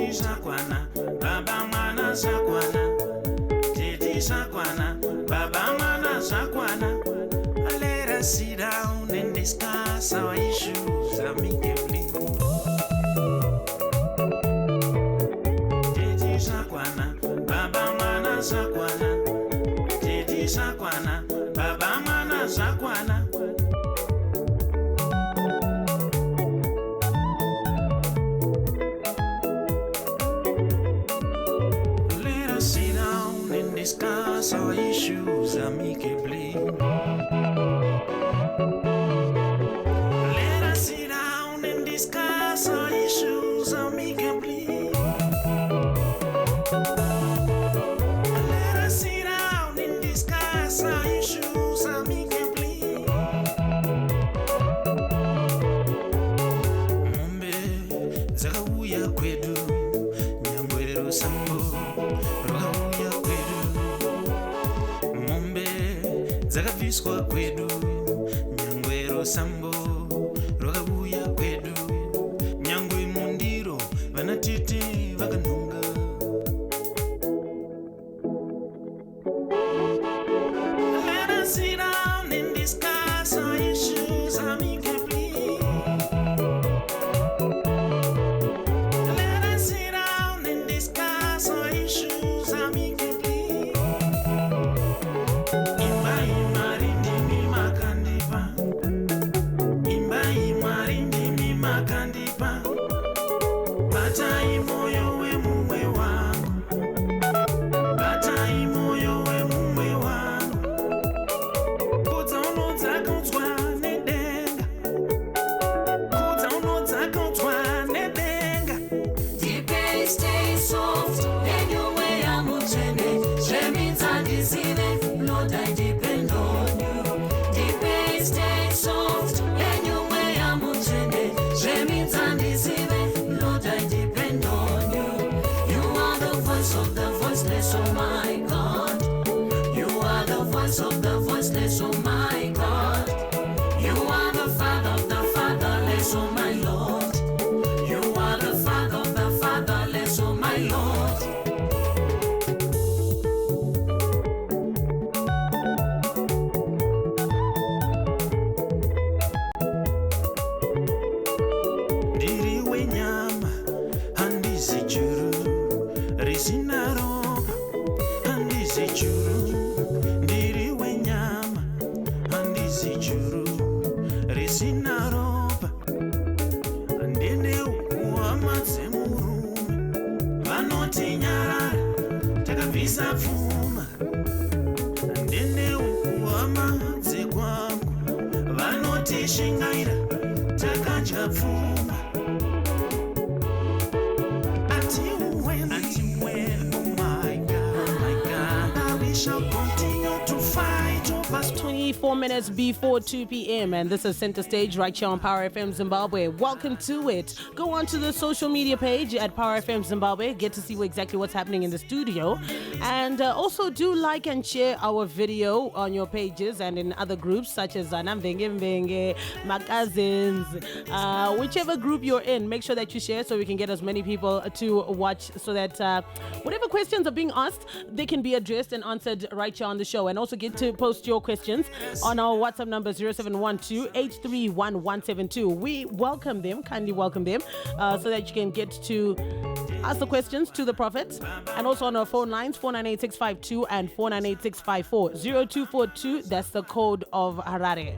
Titi Shakwana, Baba Mana Shakwana. Titi Shakwana, Baba Mana Shakwana. Let us sit down and discuss our issues amicably. Titi Shakwana, Baba Mana Shakwana. Titi Shakwana, Baba Mana Shakwana. Let us sit down and discuss our issues amicably. Let us sit down and discuss our issues amicably. Let us sit down and discuss our issues amicably. Mumbe zakauya kwedu nyangwero sambo rokauya kwedu. Mumbe zakabviswa kwedu nyangwero sambo rokauya kwedu. Nyangwe mundiro vanatete vakanhonga. Let us sit down and discuss our issues amicably. Let us sit down and discuss our issues amicably. Imba imari ndimi makandipa. Imba imari ndimi makandipa. Bata imoyo we mumwe wangu. Bata imoyo we mumwe wangu. Kudza unodzakautswa nedenga. Kudza unodzakautswa nedenga. Deep stay soft, and your way I'm mutsvene. Zvemidzi handizive, Lord, I depend on you. Deep stay soft, and your way I'm mutsvene. Zvemidzi handizive, Lord, I depend on you. You are the voice of the voiceless, oh my God. You are the voice of the voiceless, oh my God. You are the Father of the fatherless, oh my Lord. You are the Father of the fatherless, oh my Lord. Ndiri wenyama handizi churu risina ropa handizi churu. Ndiri wenyama handizi churu risina ropa. Ndende ukuhama dzemurume vanoti nyarara takabvisa pfuma. Ndende ukuhama dzekwangu vanoti shingaira takadya pfuma. Until when, oh my God, we shall continue to fight over 24 minutes before 2 p.m. and this is Center Stage right here on Power FM Zimbabwe. Welcome to it. Go on to the social media page at Power FM Zimbabwe. Get to see exactly what's happening in the studio. And also do like and share our video on your pages and in other groups such as Namvenge Mvenge, my cousins, whichever group you're in. Make sure that you share so we can get as many people to watch so that whatever questions are being asked, they can be addressed and answered right here on the show. And also get to post your questions on our WhatsApp number 0712-831-172. We welcome them, kindly welcome them, so that you can get to ask the questions to the Prophet. And also on our phone lines, 498-652 and 498-654. 0242, that's the code of Harare.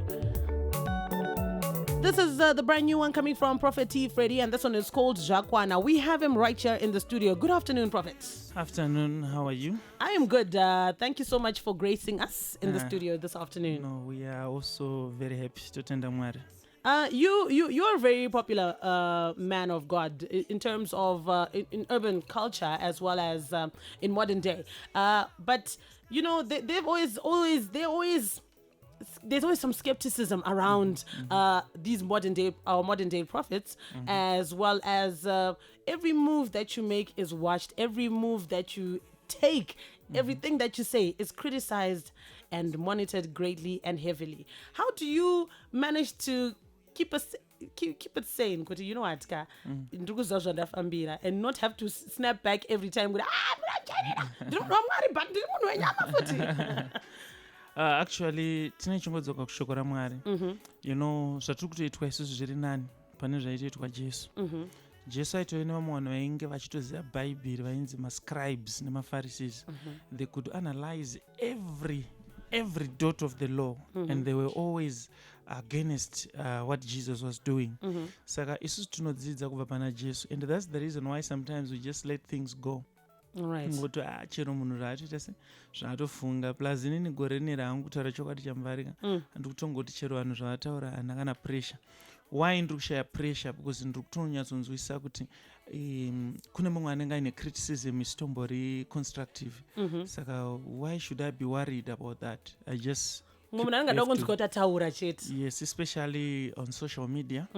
This is the brand new one coming from Prophet T Freddy, and this one is called Jakwana. We have him right here in the studio. Good afternoon, Prophet. Afternoon, how are you? I am good. Thank you so much for gracing us in the studio this afternoon. No, we are also very happy to attend Mwari. You're a very popular man of God in terms of in urban culture as well as in modern day. But you know, there's always some skepticism around these modern day prophets, as well as every move that you make is watched, every move that you take, everything that you say is criticized and monitored greatly and heavily. How do you manage to keep keep it sane kuti you know what ka ndiri kuziva zvandafambira and not have to snap back every time kuti munajairira ndiri munhu waMwari but ndiri munhu wenyama futi. Actually tine chingodzoka kushoko raMwari. You know zvatiri kutoitwa isusu zviri nani pane zvaitoitwa Jesu. Jesu aitova nevamwe vanhu vainge vachitoziva bhaibheri vainzi mascribes nemapharisees. They could analyze every dot of the law and they were always against what Jesus was doing. Saka isusu tinodzidza kubva pana Jesu, and that's the reason why sometimes we just let things go. Ngoto chero munhu raatoita se zvaatofunga plus inini gore rine raangu kutaura chokwadi chamvarika handiri kutongoti chero vanhu zvavataura hana kana pressure. Why ndiri kushaya pressure? Because ndiri kutonyatsonzwisisa kuti kune mumwe anenge aine criticism isitombori constructive. Saka why should I be worried about that? I just munhu anenge kunzwa taura chete. Yes, especially on social media.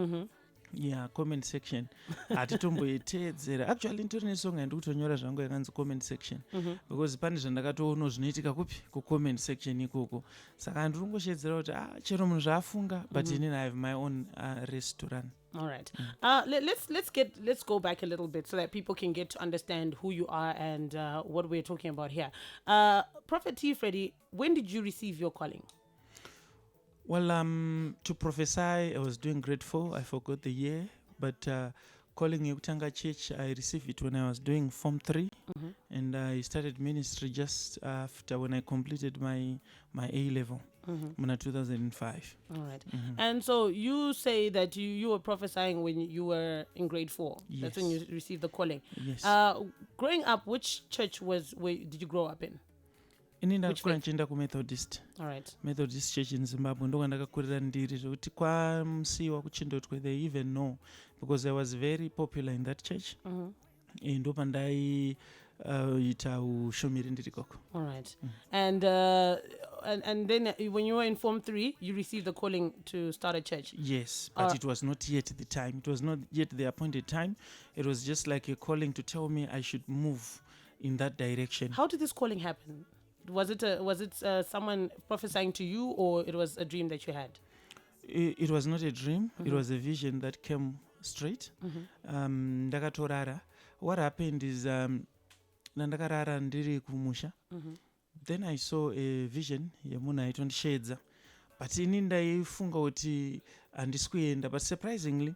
Yeah, comment section. Atitomboiteedzera. Actually nditori nesonga ndikutonyora zvangu yakanzi comment section. Because pane zvandakatoona zvinoitika kupi ku comment section ikoko. Saka ndiri kungoshedzera kuti chero munhu zvaafunga but inini I have my own race to run. All right. Let's go back a little bit so that people can get to understand who you are and what we're talking about here. Prophet T Freddy, when did you receive your calling? Well, to prophesy, I was doing grade 4. I forgot the year. But calling Yukutanga Church, I received it when I was doing Form 3. And I started ministry just after when I completed my A-level in 2005. All right. And so you say that you were prophesying when you were in grade 4. Yes. That's when you received the calling. Yes. Growing up, which church did you grow up in? Ini ndakura nchienda kumethodist. Methodist church in Zimbabwe ndo ndakakurira ndiri zvekuti kwamusiwa kuchindotwe they even know because I was very popular in that church. Ndo pandai ita ushumiri ndiri koko. All right. And then when you were in Form 3 you received the calling to start a church. Yes, but it was not yet the time. It was not yet the appointed time. It was just like a calling to tell me I should move in that direction. How did this calling happen? Was it someone prophesying to you, or it was a dream that you had? It was not a dream. It was a vision that came straight. Ndakatorara. What happened is ndakarara ndiri kumusha. Then I saw a vision yemunhu aitondishedza. But ini ndaifunga kuti handisi kuenda. But surprisingly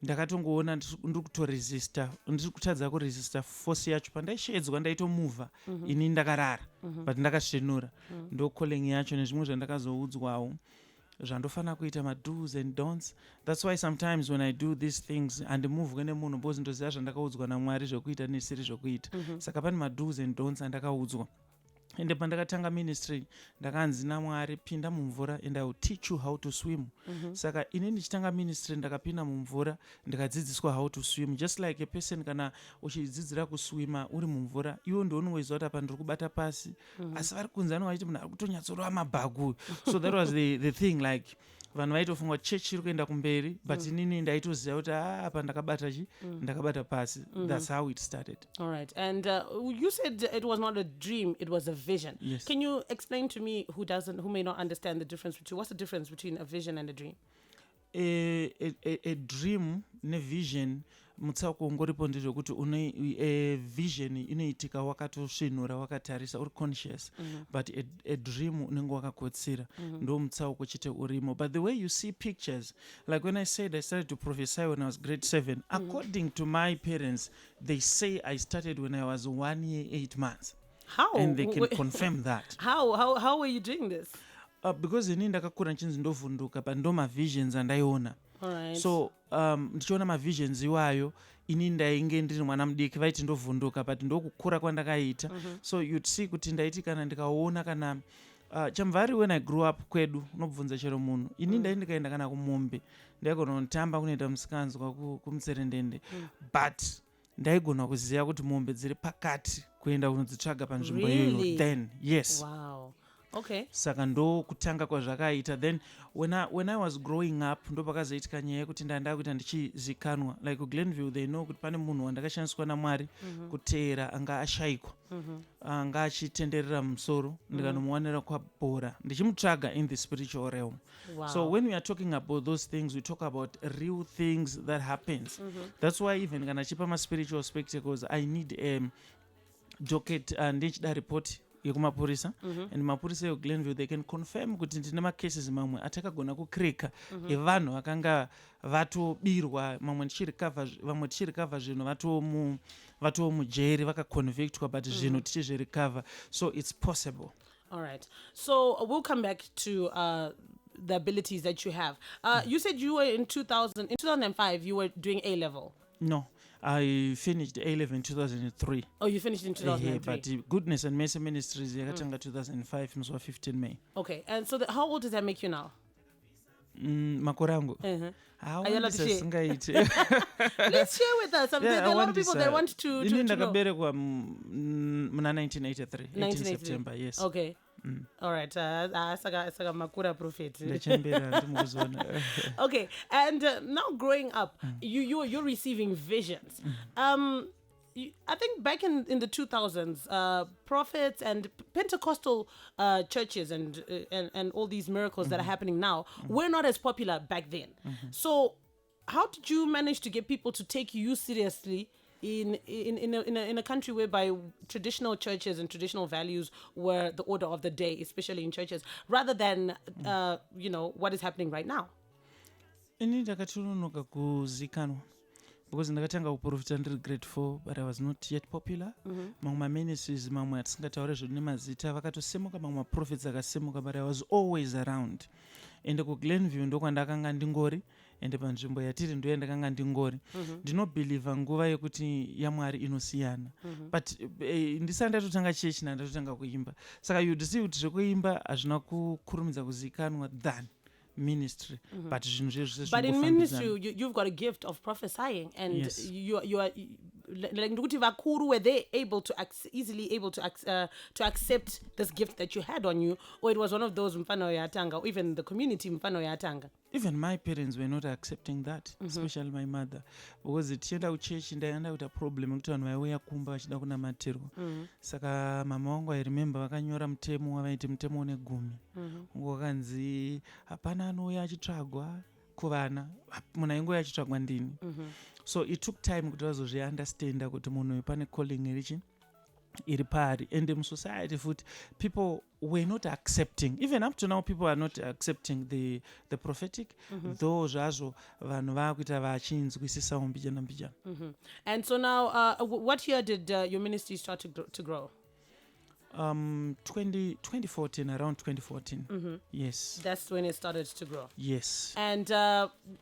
ndakatongoona ndiri kutoresista, ndiri kutadza kuresista force yacho pandaishedzwa ndaitomuvha ini ndakarara but ndakasvenura ndo calling yacho nezvimwe zvandakazoudzwawo zvandofana kuita ma-do's and don'ts. That's why sometimes when I do these things handimuvhwe nemunhu because ndoziva zvandakaudzwa naMwari zvokuita nesiri zvokuita. Saka pane ma-do's and don'ts andakaudzwa. Ende pandakatanga ministry ndakanzi naMwari pinda mumvura and I will teach you how to swim. Saka ini ndichitanga ministry ndakapinda mumvura ndikadzidziswa how to swim, just like a person kana uchidzidzira kuswima uri mumvura iwo ndounowezwa kuti apa ndiri kubata pasi asi vari kunze anenge achiti munhu ari kutonyatsorowa mabhagu. So that was the thing, like vanhu vaitofunga church iri kuenda kumberi but inini ndaitoziva kuti apa ndakabata pasi. That's how it started. All right. And you said it was not a dream, it was a vision. Yes. Can you explain to me who may not understand the difference between, what's the difference between a vision and a dream? A dream ne vision mutsauko ungoripo ndezvekuti a vision inoitika wakatosvinura wakatarisa uri conscious but a dream unenge wakakotsira ndo mutsauko chete urimo. But the way you see pictures, like when I said I started to prophesy when I was grade 7, according to my parents they say I started when I was 1 year 8 months. How? And they can confirm that. How were you doing this? Because ini ndakakura nchinzi ndovhunduka but ndo ma-visions andaiona. Alright. So ndichiona ma-visions iwayo ini ndainge ndiri mwana mudiki vaiti ndovhunduka but ndokukura kwandakaita. So you'd see kuti ndaiti kana ndikaona kana Chamvary when I grew up kwedu unobvunza chero munhu ini ndikaenda kana kumombe ndaigona kutamba kunoita musikanzwa kumutserendende but ndaigona kuziva kuti mombe dziri pakati kuenda kunodzitsvaga panzvimbo iyoyo. Then yes. Wow. Okay. saka ndo kutanga kwazvakaita. Then when I was growing up ndo pakazoitika nyaya yekuti ndanda kuita ndichizikanwa like kuGlenville they know kuti pane munhu wandakashandiswa naMwari kuteera anga ashayikwa anga achitenderera musoro ndikanomuwanira kwabhora ndichimutsvaga in the spiritual realm. Wow. So when we are talking about those things we talk about real things that happens. That's why even kana chipa ma spiritual spectacles I need docket ndichida report yekumapurisa and mapurisa eGlenville they can confirm kuti ndine macases mamwe atakagona kukrika evanhu vakanga vatobirwa vamwe tichirecover zvinhu vatomujeri vakaconvictwa but zvinhu tichizvirecover, so it's possible. All right. So we'll come back to the abilities that you have. You said you were in 2005 you were doing A level. No, I finished A-level in 2003. Oh, you finished in 2003. But Goodness and Mercy Ministries yakatanga 2005 mwezi wa 15 May. Okay, and so how old does that make you now? Makore angu Let's share with us. There are a lot of people that want to know. Ndakaberekwa muna 1983 18 September, yes. Okay. All right. Saka makura prophet. Okay, and now growing up, you're receiving visions. I think back in the 2000s, prophets and Pentecostal churches and all these miracles that are happening now were not as popular back then. So, how did you manage to get people to take you seriously in a country whereby traditional churches and traditional values were the order of the day, especially in churches, rather than what is happening right now? Ini ndakaturunuka kuzikanwa because ndakatanga kuprofita ndiri grade 4 but I was not yet popular. Mamwe maministries mamwe atisingataure zvinhu nemazita vakatosemuka, mamwe maprophets akasemuka, but I was always around. Ende kuGlenville ndokwandakanga ndingori, ende panzvimbo yatiri ndo yandakanga ndingori. Ndinobheliva nguva yekuti yaMwari inosiyana. But ndisati ndatotanga chechi ndatotanga kuimba. Saka you'd see kuti zvekuimba hazvina kukurumidza kuzikanwa than ministry. But in ministry you've got a gift of prophesying, and yes. you are like vakuru, were they able to easily able to accept this gift that you had on you, or it was one of those mfano yatanga, or even the community mfano yatanga? Even my parents were not accepting that, especially my mother, because tienda kuchechi ndaenda kuita problem kuti vanhu vaiuya kumba vachida kunamatirwa. Saka mama wangu I remember vakanyora mutemo wavaiti mutemo une 10 wakanzi hapana anouya achitsvagwa kuvana, munhu aingoya achitsvagwa ndini. So it took time kuti vazozviunderstanda kuti munhu uyu pane calling iri pari, and in society futi people were not accepting. Even up to now people are not accepting the prophetic, though zvazvo vanhu vakuita vachinzwisisawo mbijana mbijana. And so now what year did your ministry start to grow? 2014, around 2014. Yes, that's when it started to grow. Yes. And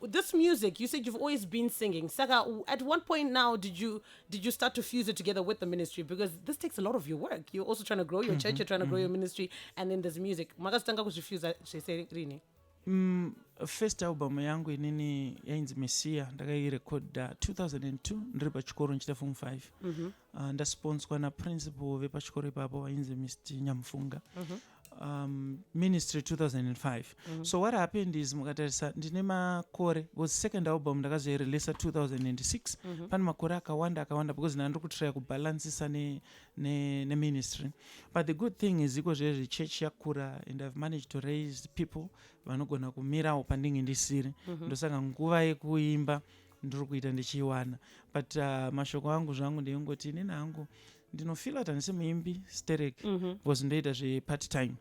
this music, you said you've always been singing. Saka, at what point now did you start to fuse it together with the ministry? Because this takes a lot of your work. You're also trying to grow your church, you're trying to grow your ministry, and then there's music. Makasitanga kuzvifuse rini? First album yangu inini yainzi Messiah ndakairekodha 2002 ndiri pachikoro nchita form 5. Ndasponswa naprincipal vepachikoro ipapo wainzi Mr. Nyamfunga. Ministry 2005. So what happened is mukatarisa ndine makore, was second album ndakazoireleasa 2006. Pane makore akawanda because ndandiri kutraya kubalansisa ne ministry. But the good thing is iko zvezvi church yakura and I've managed to raise people vanogona kumirawo pandinge ndisiri. Ndosaka nguva yekuimba ndiri kuita ndichiwana. But mashoko angu zvangu ndeingoti inini hangu ndinofila kuti handisi muimbi sterek because ndoita zvepart time.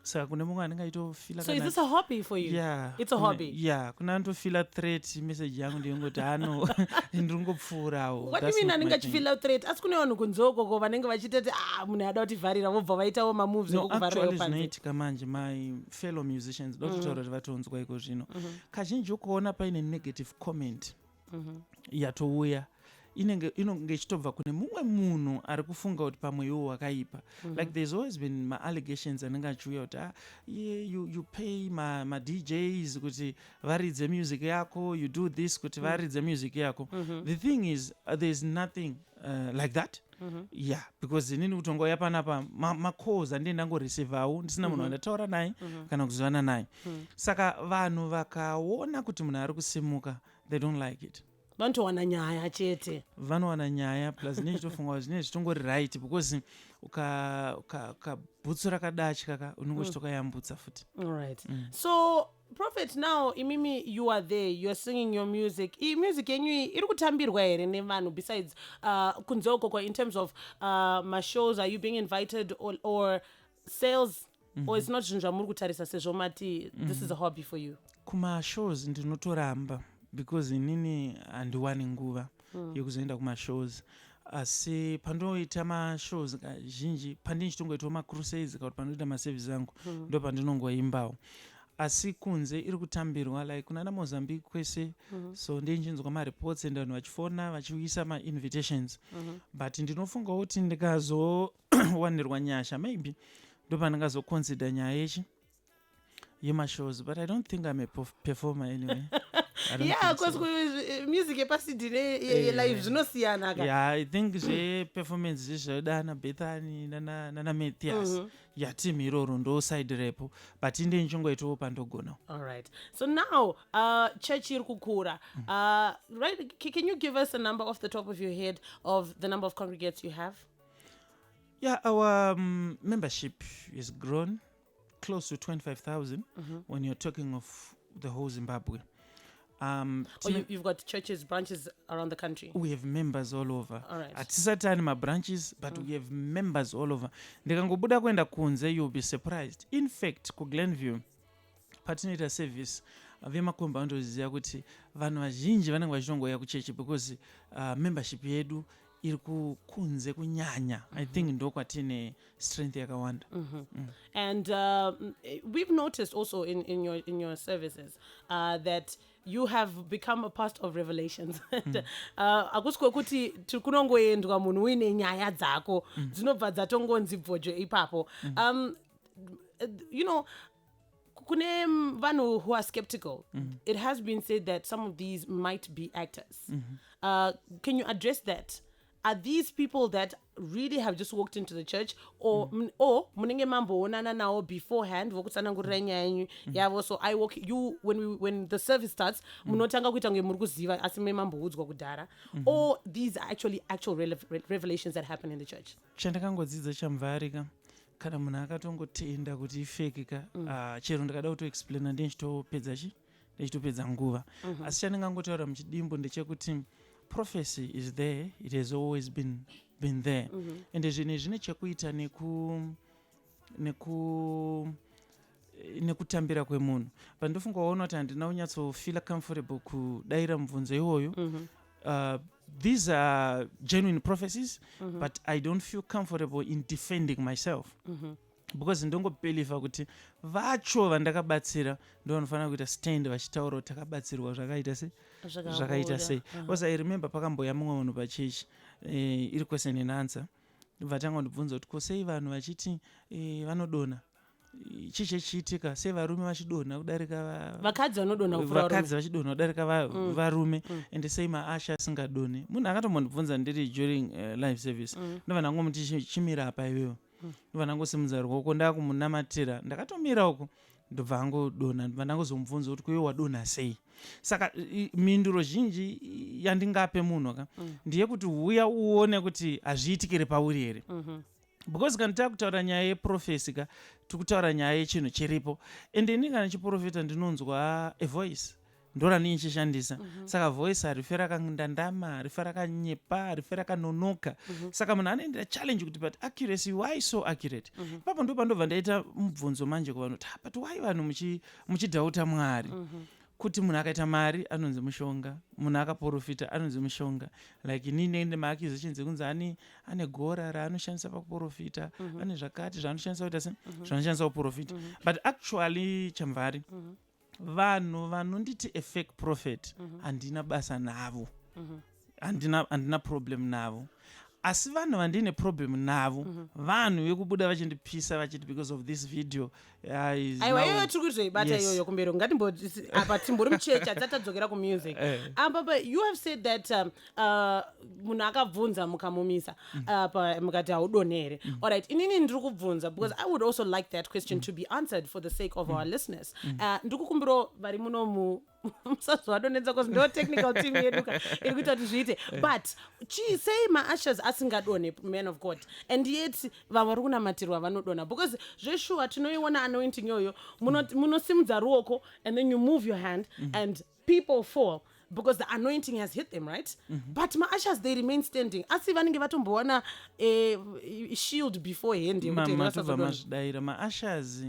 Saka kune mumwe anenge aitofila. So is this a hobby for you? Yeah, it's a hobby. Yeah, kuna andofila threat message yangu ndiyongoti ano ndiringopfuurawo. What do you mean anenge achifila threat? Asi kune vanhu kunzoko vanenge vachitati munhu ada kutivharira vobva vaitawo mamoves ekukuvharira panze. Zvinoitika manje my fellow musicians ndototaura kuti vatonzwa iko zvino. Kazhinji ukuona paine negative comment yatouya inenge ichitobva kune mumwe munhu ari kufunga kuti pamwe iwo wakaipa. Like there's always been my allegations anenge achiuya kuti you pay ma DJs kuti varidze music yako, you do this kuti varidze music yako. The thing is there's nothing like that. yeah, because inini kutongoya panapa macalls andii ndangoreceivawo ndisina munhu andataura naye kana kuzivana naye. Saka vanhu vakaona kuti munhu ari kusimuka, they don't like it. Vanotowana nyaya chete. Vanowana nyaya plus nechitofunga zvinenge zvitongori right because ukabhutsu rakadachi kaka unenge uchitokayambutsa futi. All right. So Prophet, now imimi you are there, you are singing your music. Music yenyu iri kutambirwa here nevanhu besides kunzoko in terms of my shows, are you being invited or sales or it's not zvinhu muri kutarisa sezvo mati this is a hobby for you? Kuma shows ndinotoramba because inini handiwani nguva yekuzoenda kuma shows. Asi pandoita mashows kazhinji pandinichitongoitawo macrusades kana kuti pandoita maservice angu ndo pandinongoimbawo. Asi kunze iri kutambirwa like kunana Mozambique kwese, so ndichinzwa mareports and vanhu vachifona vachiuyisa ma-invitations, but ndinofunga kuti ndikazowanirwa nyasha maybe ndo pandingazoconsider nyaya yemashows, but I don't think I'm a performer anyway. Yeah, because music epacity live zvinosiyana ka. Yeah, I think performance zvadana Bethany nana Matthias. Yeah, team iroro ndo side rap, but inde nchongoitawo pandogona. All right. So now church iri kukura. Right, can you give us a number off the top of your head of the number of congregates you have? Yeah, our membership is grown close to 25,000 when you're talking of the whole Zimbabwe. You've got churches, branches around the country? We have members all over. All right. Atisatani ma branches, but we have members all over. Ndikangobuda kuenda kunze, you'll be surprised. In fact, ku Glenview, patinoita service, vemakomba vandoziva kuti vanhu vazhinji vanenge vachiongoya kuchechi because membership yedu iri kunze kunyanya. I think ndo kwatine strength yakawanda. And we've noticed also in your services that you have become a part of Revelations. Akusiko kuti kunongoendwa munhu uine nyaya dzako dzinobva dzatongonzi bvojo ipapo. You know, kune vanhu who are skeptical. It has been said that some of these might be actors. Can you address that? Are these people that really have just walked into the church, or munenge mamboonana nao beforehand vokutsanangurira nyaya yenyu yavo, so I walk you when the service starts munotanga kuita kunge muri kuziva asi memamboudzwa kudhara, or these are actual revelations that happen in the church? Chandakangodzidza Chamvary kana munhu akatongotenda kuti ifeki chero ndakada kutoexplaina ndichitopedza nguva. Asi chandingangotaura muchidimbo ndechekuti prophecy is there, it has always been there. And zvine chekuita nekutambira kwemunhu. Pandofunga waona kuti handina kunyatsofeel comfortable kudaira mubvunzo iwoyo. These are genuine prophecies, but I don't feel comfortable in defending myself. Because ndongopelifa kuti vacho vandakabatsira ndo vanofanira kuita stand vachitaura kuti takabatsirwa zvakaita sei. Because I remember pakamboya mumwe munhu pachechi iri question and answer, vatanga kundibvunza kuti ko sei vanhu vachiti vanodona chichiitika, sei varume vachidonha kudarika vakadzi vachidonha kudarika varume, and sei maasha asingadonhe. Munhu akatombondibvunza ndiri during live service, ndovana ngomuti chimira apa iwewe, ndovana ngosimudza ruoko ndakumunamatira, ndakatomira uko ndobva angodonha, ndobva ndangozomubvunza kuti kuiwe wadonha sei. Saka mhinduro zhinji yandingape munhu ndiye kuti uya uone kuti hazviitikire pauri here. Because kana takutaura nyaya yeprofesi tikutaura nyaya yechinhu chiripo, ende ini kana chiprofita ndinonzwa a voice ndoranichishandisa. Saka voice harife rakandandama, harife rakanyepa, harife rakanonoka. Saka munhu anoendera challenge kuti but accuracy, why so accurate? Papo ndo pandobva ndaita mubvunzo manje kuvanhu kuti but why vanhu muchidhauta Mwari? Kuti munhu akaita mari anonzi mushonga, munhu akaprofita anonzi mushonga. Like inini maaccusations ekunzi ane gora raanoshandisa pakuprofita, ane zvakati zvaanoshandisa kuita zvaanoshandisa kuprofita. But actually Chamvary, vanhu vanonditi a fake prophet handina basa navo, handina problem navo. Asi vanhu vandine problem navo vanhu vekubuda vachindipisa vachiti because of this video is aiwa now- iyoyo tiri kuzoibata Yes. iyoyo kumberi apa timbori muchechi adzatadzokera kumusic. But you have said that munhu akabvunza mukamumisa mukati haudonere. Alright, inini ndiri kubvunza because I would also like that question to be answered for the sake of our listeners. Ndiri kukumbiro vari munomu musazovadonedza because ndo technical team yedu iri kuita kuti zviite, but sei maashers asingadone, man of God, and yet vamwe vari kunamatirwa vanodona, because zveshuwa tinoiona anointing yoyo munosimudza ruoko and then you move your hand and people fall because the anointing has hit them, right? But maashers, they remain standing. Asi vanenge vatombowana shield beforehand yekuti matobva mazvidaira maashers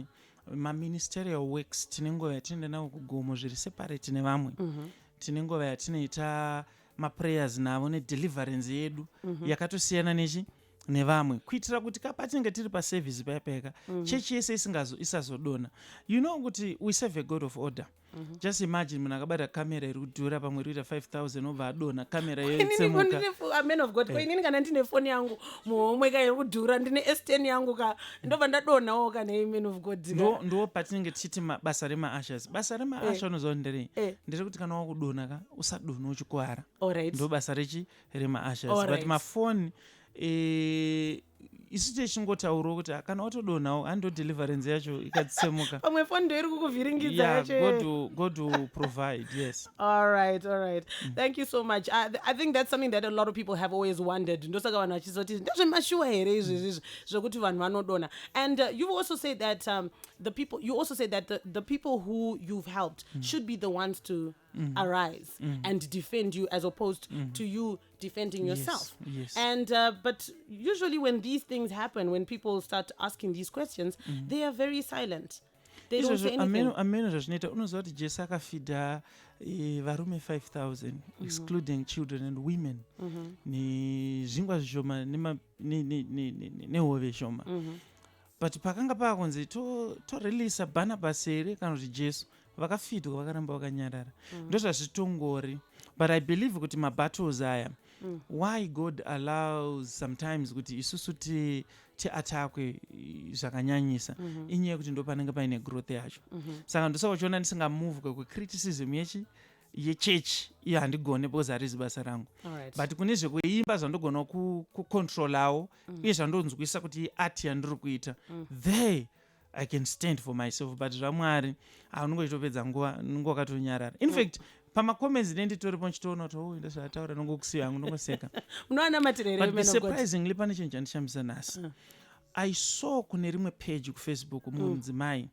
maministerial works tine nguva yatinoenda navo kugomo zviri separate nevamwe. Tine nguva yatinoita maprayers navo nedeliverance yedu yakatosiyana nevamwe, kuitira kuti patinenge tiri paservice payapayaka chechi yese isazodona. You know kuti we serve a God of order. Just imagine munhu akabata kamera iri kudhura pamwe iri kuita 5,000 obva adona kamera yotsemuka. Man of God, inini kana ndine foni yangu muhomwe ka iri kudhura, ndine S10 yangu ka ndobva ndadonawo kana man of God. Ndo patinenge tichiti basa remaashers. Basa remaasha unoziva nderei? Ndere kuti kana wakudona ka usadona uchikuwara. Ndo basa remaashers. But mafoni isu techingotaurawo kuti kana watodonawo hando deliverance yacho ikatsemuka. Pamwe foni ndo iri kukuvhiringidza yacho. God will provide, yes. All right. Thank you so much. I think that's something that a lot of people have always wondered. Ndosaka vanhu vachizoti ndezvemashuwa here izvi zvokuti vanhu vanodona. And you've also said that the people who you've helped should be the ones to arise and defend you as opposed to you defending yourself. Yes. And but usually when these things happen, when people start asking these questions, they are very silent. They don't say anything. Ameno zvazvinoita unoziva kuti Jesu akafidha varume 5,000 excluding children and women nezvingwa zvishoma nehove shoma. But pakanga pakunzi torelisa Barnabas here kana kuti Jesu vakafidwa vakaramba vakanyarara. Ndozvazvitongori. But I believe kuti mabattles aya why God allows sometimes kuti isusu tiatakwe zvakanyanyisa inyaya yekuti ndo panenge paine growth yacho. Saka ndosaka uchiona ndisingamuvwe kucriticism yechechi iyo handigone because harizi basa rangu. But kune zvekuimba zvandogona kucontrolawo uye zvandonzwisa kuti ati yandiri kuita, there I can stand for myself. But zvamwari unongotopedza nguva wakatonyarara. In fact pamacomments nenditoripo nchitoona kuti ndazvataura nongokusiya hangu ndongoseka. But surprisingly pane chinhu chandishambisa nhasi. I saw kune rimwe page kuFacebook mudzimai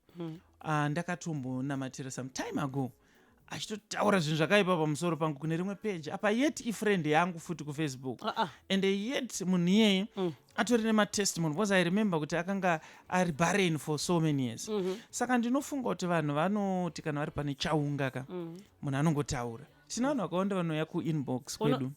ndakatombonamatira some time ago achitotaura zvinhu zvakaipa pamusoro pangu kune rimwe page apa, yet ifriend yangu futi kuFacebook and yet munhu iyeye atori nematestimony because I remember kuti akanga ari barren for so many years. Saka ndinofunga kuti vanhu vanoti kana vari pane chaunga ka munhu anongotaura. Tina vanhu vakawanda vanouya kuinbox kwedu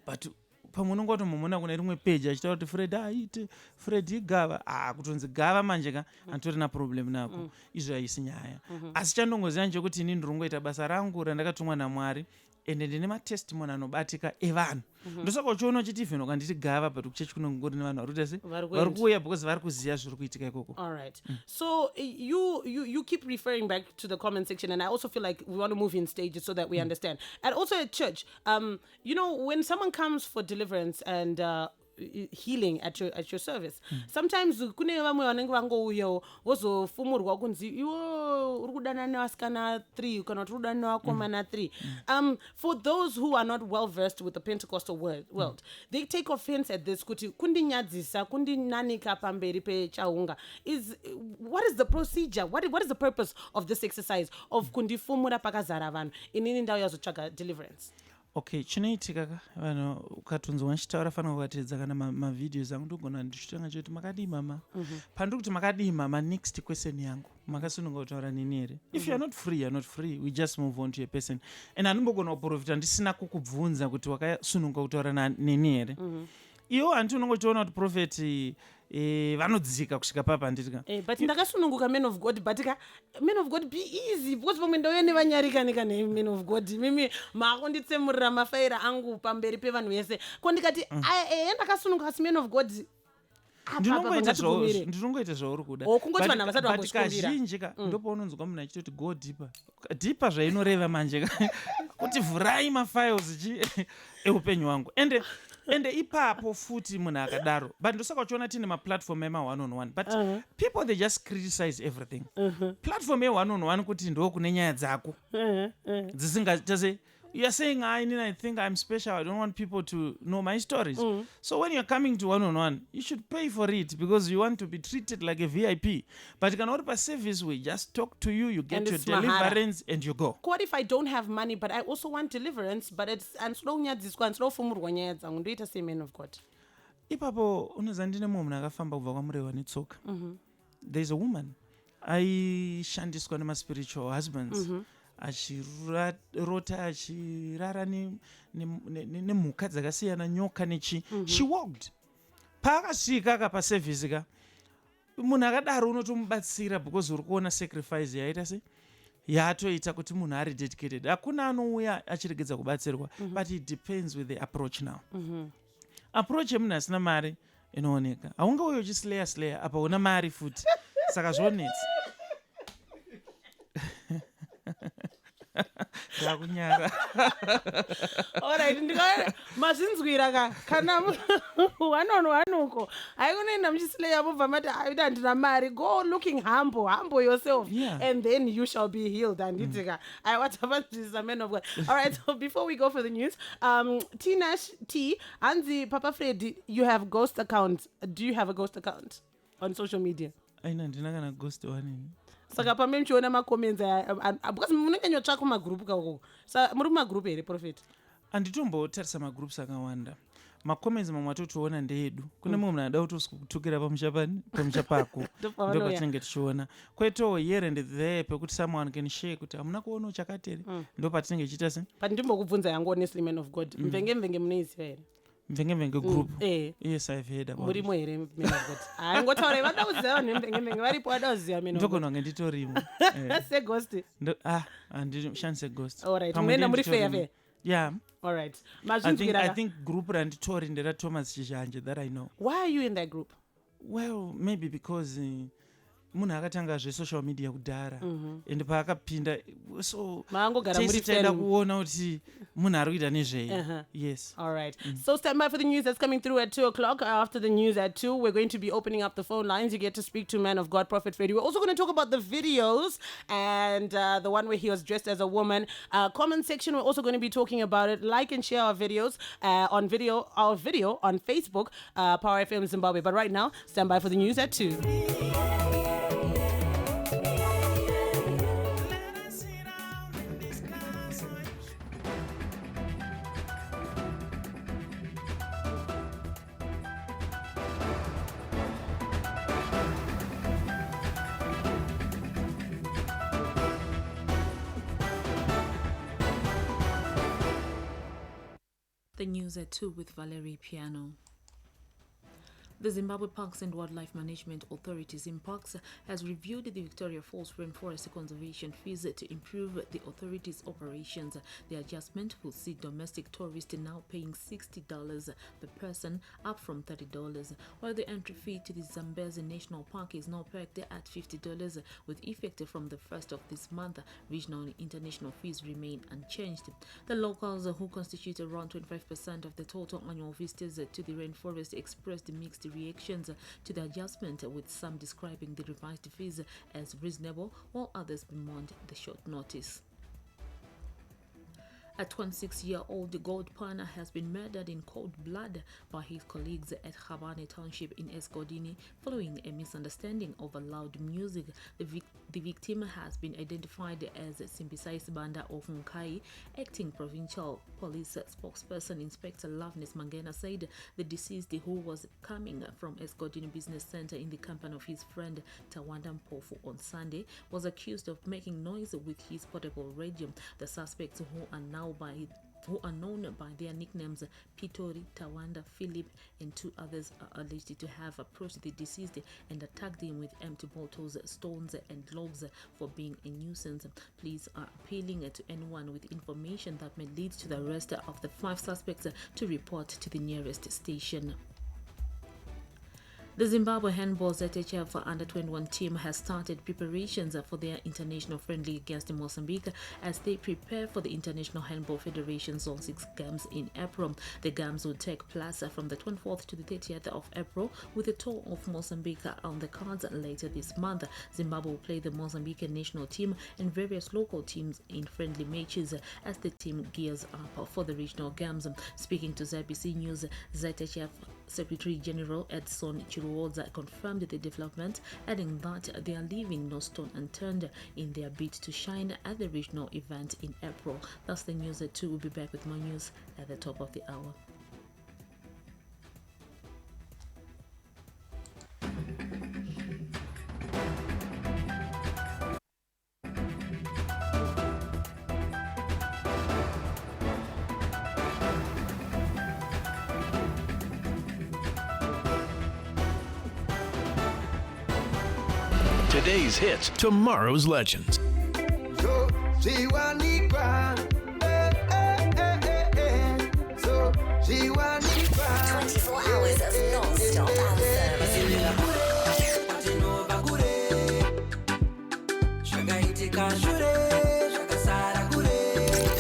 but pamwe unongotomumona kune rimwe page achitaura kuti Fred aite Fred igava kutonzi gava manje ka antori na problem nako. Izvo haisi nyaya. Asi chandongoziva nje ini ndirongoita basa rangu randakatumwa naMwari ende ndine matestimony anobatika evanhu. Ndosaka uchiona uchiti even ukanditi gava but kuchechi kunongori nevanhu vari kuuya because vari kuziva zviri kuitika ikoko. All right. So you keep referring back to the comment section, and I also feel like we want to move in stages so that we understand. And also at church, you know, when someone comes for deliverance and healing at your service, sometimes kune vamwe vanenge vangouyawo vozofumurwa kunzi iwo uri kudana nevasikana 3 kana kuti uri kudana nevakomana 3. For those who are not well versed with the Pentecostal world, they take offense at this kuti kundinyadzisa kundinanika pamberi pechaunga. What is the procedure? What is the purpose of this exercise of kundifumura pakazara vanhu inini ndau yazotsvaga deliverance? Okay, chinoitika vanhu ukatonzwa nchitaura fanira kukatedza kana mavideos angu ndogona ndichitanga choti makadii mama. Pandiri kuti makadii mama, next question yangu makasununga kutaura nini here. If you are not free, you are not free. We just move on to a person. And andimbogona kuprofita ndisina kukubvunza kuti wakasununga kutaura nini here. Iwo hanti unongotiona kuti prophet vanodzika kusvika papa nditika. But ndakasununguka man of God, but man of God be easy because pamwe ndauya nevanyarikanika man of God mimi makonditsemurira mafaira angu pamberi pevanhu vese ko ndikati ndakasununguka asi man of God ndinongoita zvauri kuda kungoti vanhu havasati but vambozvikumbira kazhinji ndopaunonzwa munhu achitoti go dhipa zvainoreva manje kuti vhurai mafiles eupenyu hwangu ende ipapo futi munhu akadaro but ndosaka uchiona tine maplatform ema-1-on-1 but people they just criticize everything platform ye-1-on-1 kuti ndo kune nyaya dzako dzisingatase you're saying I think I'm special, I don't want people to know my stories. So when you're coming to 1-on-1 you should pay for it because you want to be treated like a VIP, but you can order service, we just talk to you, you get and your deliverance and you go. What if I don't have money but I also want deliverance, but it's andinonyadziswa andinofumurwa nyaya dzangu ndoita sei man of God? Ipapo unoziva ndine munhu akafamba kubva kwamurehwa netsoka. There's a woman aishandiswa nemaspiritual husbands achirota achirara nemhuka dzakasiyana, nyoka nechi. She walked paakasvika aka pasevhisi ka munhu akadaro unotomubatsira because uri kuona sacrifice yaita se yatoita kuti munhu ari dedicated. Hakuna anouya achiregedza kubatsirwa, but it depends with the approach now. Approach yemunhu asina mari inooneka. Haungauya uchislayer apa una mari futi, saka zvonetsa. Ndakunyara. Alright, ndikaona mazvinzwira kana 1-on-1 uko haikunoenda muchislayer mubva mati aida handina mari, go looking humble yourself, and then you shall be healed. Anditi ka whatever is a man of God. Alright, so before we go for the news, T Anzi Papa Freddy, you have ghost accounts. Do you have a ghost account on social media? Aina ndina kana ghost one. Saka pamwe mchiona macomments because munenge nyotsvaka kumagroup kako, sa muri mumagroup here Prophet? Anditombotarisa magroups akawanda. Macomments mamwe atotoona ndeedu. Kune mumwe munhu anoda kutukira pamusha pako ndo patinenge tichiona. Kweto here and there pekuti someone can share kuti hamuna kuona chakatere ndo patinenge tichiita se. But ndimbokubvunza yangu honestly man of God, mvenge munoiziva here? Mvenge group. Yes, I've heard about it. Murimo here man of God. Haingotaura vada kuziva vanhu mvenge varipo vada kuziva man of God. Ndogona kunge nditorimo. Se ghost. Handishandise ghost. Alright, munoenda muri fair. Yeah. Alright. I think group randitori ndera Thomas Chishanje that I know. Why are you in that group? Well, maybe because munhu akatanga zve-social media kudhara and paakapinda so taenda kuona kuti munhu ari kuita nezvei. Yes. All right. So stand by for the news that's coming through at 2 o'clock. After the news at 2, we're going to be opening up the phone lines. You get to speak to man of God, Prophet Freddy. We're also going to talk about the videos and the one where he was dressed as a woman. Comment section, we're also going to be talking about it. Like and share our videos our video on Facebook, Power FM Zimbabwe. But right now, stand by for the news at 2. The news at 2 with Valerie Piano. The Zimbabwe Parks and Wildlife Management Authority, ZIMPARKS, has reviewed the Victoria Falls Rainforest conservation fees to improve the authority's operations. The adjustment will see domestic tourists now paying $60 per person, up from $30, while the entry fee to the Zambezi National Park is now pegged at $50 with effect from the 1st of this month. Regional and international fees remain unchanged. The locals, who constitute around 25% of the total annual visitors to the rainforest, expressed mixed reactions to the adjustment, with some describing the revised fees as reasonable while others bemoaned the short notice. A 26-year-old gold panner has been murdered in cold blood by his colleagues at Khabane Township in Eskodini following a misunderstanding over loud music. The victim has been identified as Simbisai Sibanda of Nkai. Acting Provincial Police spokesperson Inspector Loveness Mangena said the deceased, who was coming from Eskodini Business Center in the company of his friend Tawanda Mpofu on Sunday, was accused of making noise with his portable radio. The suspects, who are known by their nicknames Pitori, Tawanda, Philip, and 2 others, are alleged to have approached the deceased and attacked him with empty bottles, stones, and logs for being a nuisance. Police are appealing to anyone with information that may lead to the arrest of the 5 suspects to report to the nearest station. The Zimbabwe Handball ZHF under-21 team has started preparations for their international friendly against Mozambique as they prepare for the International Handball Federation Zone 6 Games in April. The Games will take place from the 24th to the 30th of April with a tour of Mozambique on the cards later this month. Zimbabwe will play the Mozambican national team and various local teams in friendly matches as the team gears up for the regional games. Speaking to ZBC News, ZHF Secretary General Edson Chiruodza confirmed the development, adding that they are leaving no stone unturned in their bid to shine at the regional event in April. That's the news at 2. We'll be back with more news at the top of the hour. Today's hits, tomorrow's legends. 24 hours of non-stop anthems.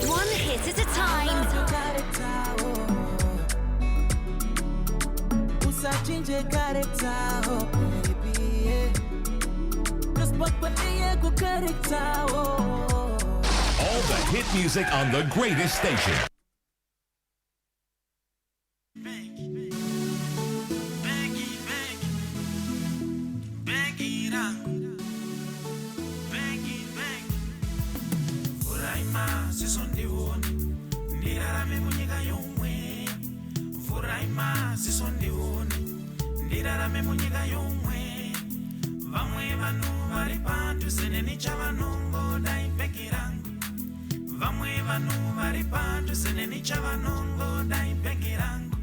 One hit at a time. All the hit music on the greatest station. Vamwe vanu vari pantu seneni chavanongo dai pekirangu. Vamwe vanu vari pantu seneni chavanongo dai pekirangu.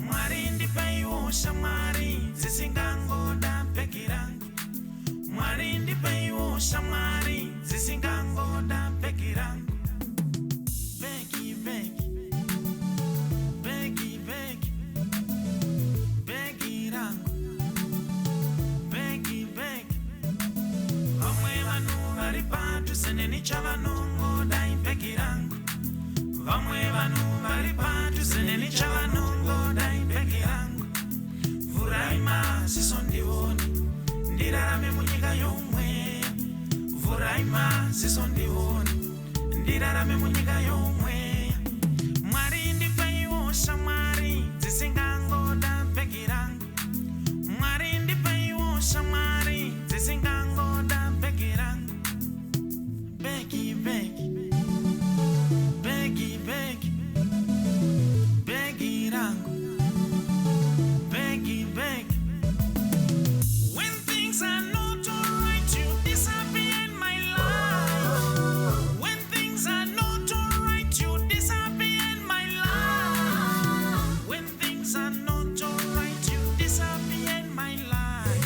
Mwari ndipeiwo shamwari dzisingango da pekirangu. Mwari ndipeiwo shamwari dzisingango da pekirangu. Beki beki beki beki beki rangu. Seneni chavanongo dai pekirangu. Vamwe vanu vari pantu seneni chavanongo dai pekirangu. Vuraima sisondioni ndirarame munyika yomwe. Vuraima sisondioni ndirarame munyika yomwe. Mwari ndipeiwo shamwari dzisingango da pekirangu. Mwari ndipeiwo shamwari dzisingango da pekirangu. Becky, Becky, Becky, Becky, Becky rangu, Becky, Becky. When things are not alright, you disappear in my life. When things are not alright, you disappear in my life. When things are not alright, you disappear in my life.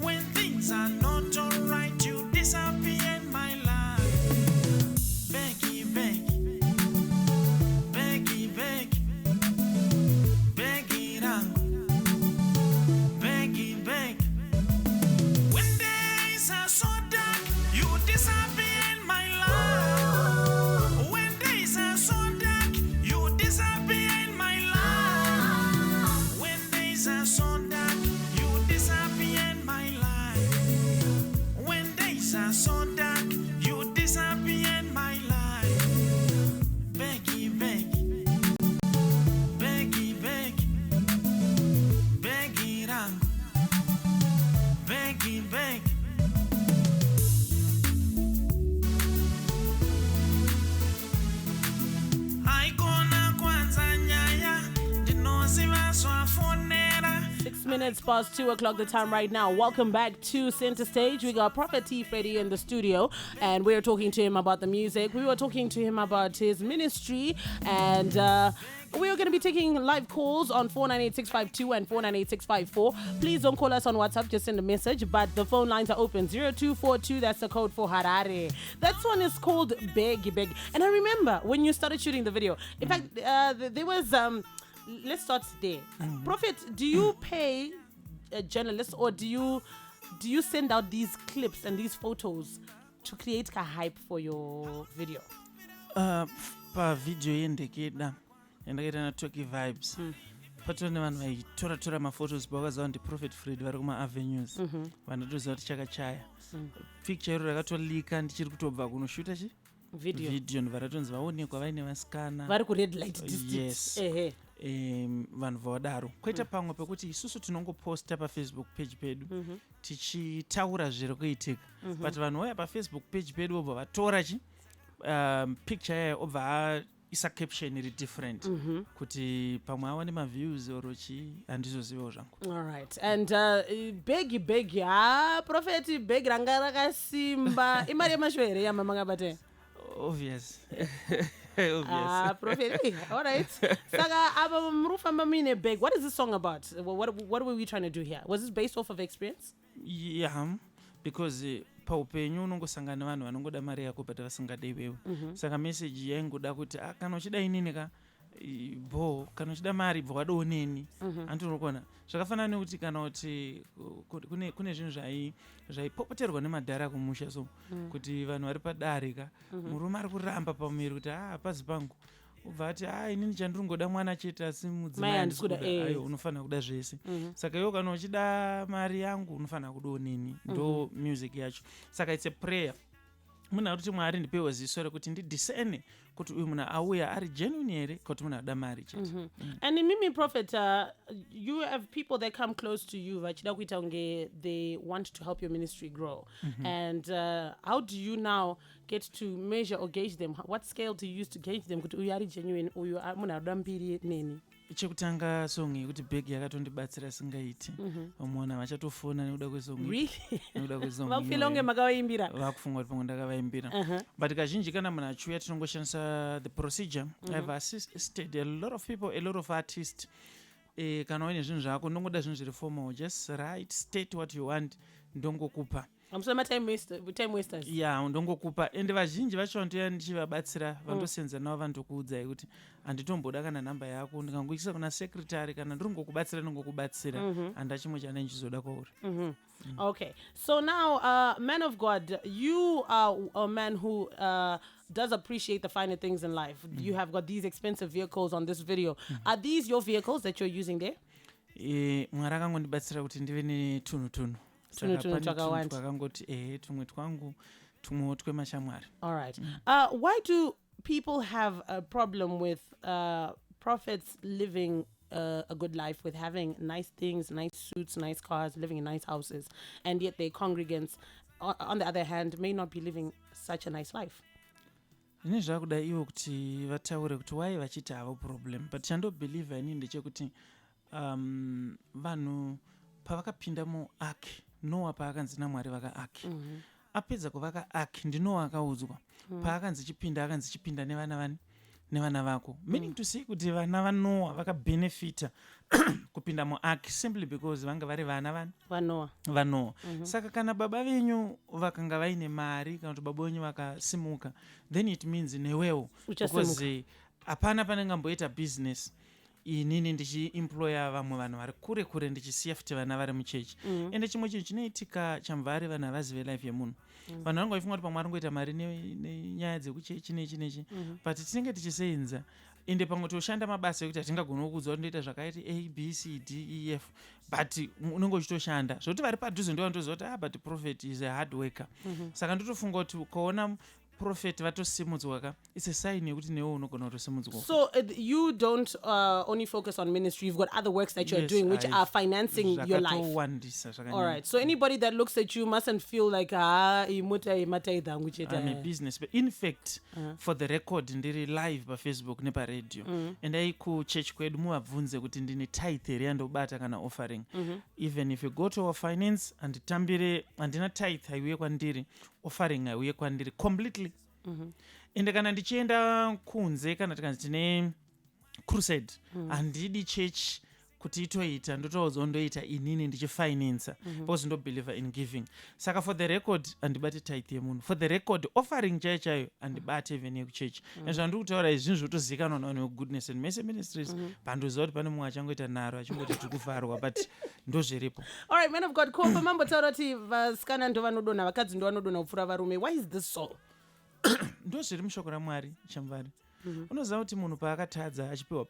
When things are not alright, you disappear. Minutes past 2 o'clock the time right now. Welcome back to Center Stage. We got Prophet T Freddy in the studio and we're talking to him about the music. We were talking to him about his ministry and we are going to be taking live calls on 498652 and 498654. Please don't call us on WhatsApp, just send a message. But the phone lines are open. 0242, that's the code for Harare. That one is called Beg. And I remember when you started shooting the video. In fact, there was... let's start there. Prophet, do you pay journalists, or do you send out these clips and these photos to create a hype for your video? Pa video yendekeda yandakaita na Talky Vibes. Patone vanhu vaitora maphotos pavakaziva kuti Prophet Freddy vari kuma-avenues. Vanatoziva kuti chakachaya. Picture iro rakatolika ndichiri kutobva kunoshuta video ndivaratonzi vaonekwa vaine vasikana vari ku-red light district. Yes. Vanhu vawadaro. Koita pamwe pekuti isusu tinongoposta pafacebook page pedu tichitaura zviri kuitika, but vanhu vauya pafacebook page pedu obva vatora picture yayo obva isa caption iri different kuti pamwe awane maviews oro handizozivawo zvangu. Alright, and begi Prophet begi ranga rakasimba imari yemasho here yamamangabate. Obvious. Prophet. Alright. Saka aba mrufamba mine beg. What is this song about? What were we trying to do here? Was this based off of experience? Yeah, because paupenyu unongosangana vanhu vanongoda mari yako but vasingade iwewe. Saka message yaingoda kuti kana uchida inini kana uchida mari bva wadoneni. Antonokona zvakafanana nekuti kana kuti kune zvinhu zvaipopoterwa nemadhara kumusha so kuti vanhu vari padare murume ari kuramba pamuviri kuti hapazi pangu ubva ati inini chandiringoda mwana chete asi mudzimai unofanira kuda zvese. Saka iwo kana uchida mari yangu unofanira kudoneni. Ndo music yacho. Saka it's a prayer. Muna kuti Mwari ndipewe ziso rekuti ndidiscerne kuti uyu munhu auya ari genuine here kuti munhu ada mari chete. And mimi Prophet, you have people that come close to you vachida kuita unge they want to help your ministry grow. And how do you now get to measure or gauge them? What scale do you use to gauge them kuti uyu ari genuine, uyu munhu ada mbiri neni? Chekutanga song yekuti beg yakatondibatsira singaiti. Vamwana vachatofona nekuda kwesong. Really? Nekuda kwesong. Vafila unge makavaimbira. Vakufunga kuti pamwe ndakavaimbira. But kazhinji kana munhu achiuya tinongoshandisa the procedure. I've assisted a lot of people, a lot of artists. Kana waine zvinhu zvako ndongoda zvinhu zviri formal, just write, state what you want, ndongokupa. Time wasters. Yeah, ndongokupa. Ende vazhinji vacho vantoya ndichivabatsira vandosenza navo vandokuudzai kuti handitomboda kana namba yako ndikangoisa kuna secretary kana ndiringokubatsira ndongokubatsira handa chimwe chane ndichizoda kwauri. Okay, so now man of God, you are a man who does appreciate the finer things in life. You have got these expensive vehicles on this video. Are these your vehicles that you're using there? Mwari akangondibatsira kuti ndive netunhu twakangoti tumwe twangu tumwe twemashamwari. All right. Why do people have a problem with prophets living a good life, with having nice things, nice suits, nice cars, living in nice houses, and yet their congregants, on the other hand, may not be living such a nice life? Zvine zvakuda ivo kuti vataure kuti why vachiti havo problem, but chandobhelievha inini ndechekuti vanhu pavakapinda muark, Noah paakanzi naMwari vakaark, apedza kuvakaark ndinoa akaudzwa paakanzi chipinda nevana vako, meaning to say kuti vana vaNoah vakabenefita kupinda muark simply because vanga vari vana vaNoah. Saka kana baba venyu vakanga vaine mari kana kuti baba venyu vakasimuka, then it means newewo, because hapana panengamboita business inini ndichiemploya vamwe vanhu vari kure kure ndichisiya futi vana vari muchechi. Ende chimwe chinhu chinoitika Chamvary vanhu havazive life yemunhu. Vanhu vanenge vaifunga kuti pamwe ari ngoita mari nenyaya dzekuchechi nechi, but tinenge tichisenza ende pamwe toshanda mabasa ekuti hatingagona kuudza kuti ndoita zvakaiti ABCDEF, but unenge uchitoshanda zvokuti vari padhuze ndo vanotoziva kuti but Prophet is a hard worker. Saka ndotofunga kuti ukaona Prophet vatosimudzwa, it's a sign yekuti newe unogona kutosimudzwa. So you don't only focus on ministry, you've got other works that you're doing which are financing your life. All right, so anybody that looks at you mustn't feel like I'm a business, but in fact for the record ndiri live paFacebook neparadio and kuchechi kwedu muvabvunze kuti ndine tithe reyandobata kana offering. Even if you go to our finance handitambire handina tithe haiuye kwandiri, offering haiuye kwandiri completely. Ende kana ndichienda kunze kana tikanzi tine crusade handidi church kuti itoita ndotozoondoita inini ndichifinansa because ndobeliever in giving. Saka for the record handibati tithe yemunhu, for the record offering chaiyo chaiyo handibati even yekuchechi. Zvandiri kutaura izvi zvotozivikanwa navanhu vegoodness and mercy ministries. Pandoziva kuti pane mumwe achangoita nharo achingoti tiri kuvharwa, but ndozviripo. All right, man of God, Kopa mambotaura kuti vasikana ndo vanodonha, vakadzi ndo vanodonha kupfuura varume. Why is this so? Ndozviri mushoko raMwari Chamvary. Unoziva kuti munhu paakatadza achipiwa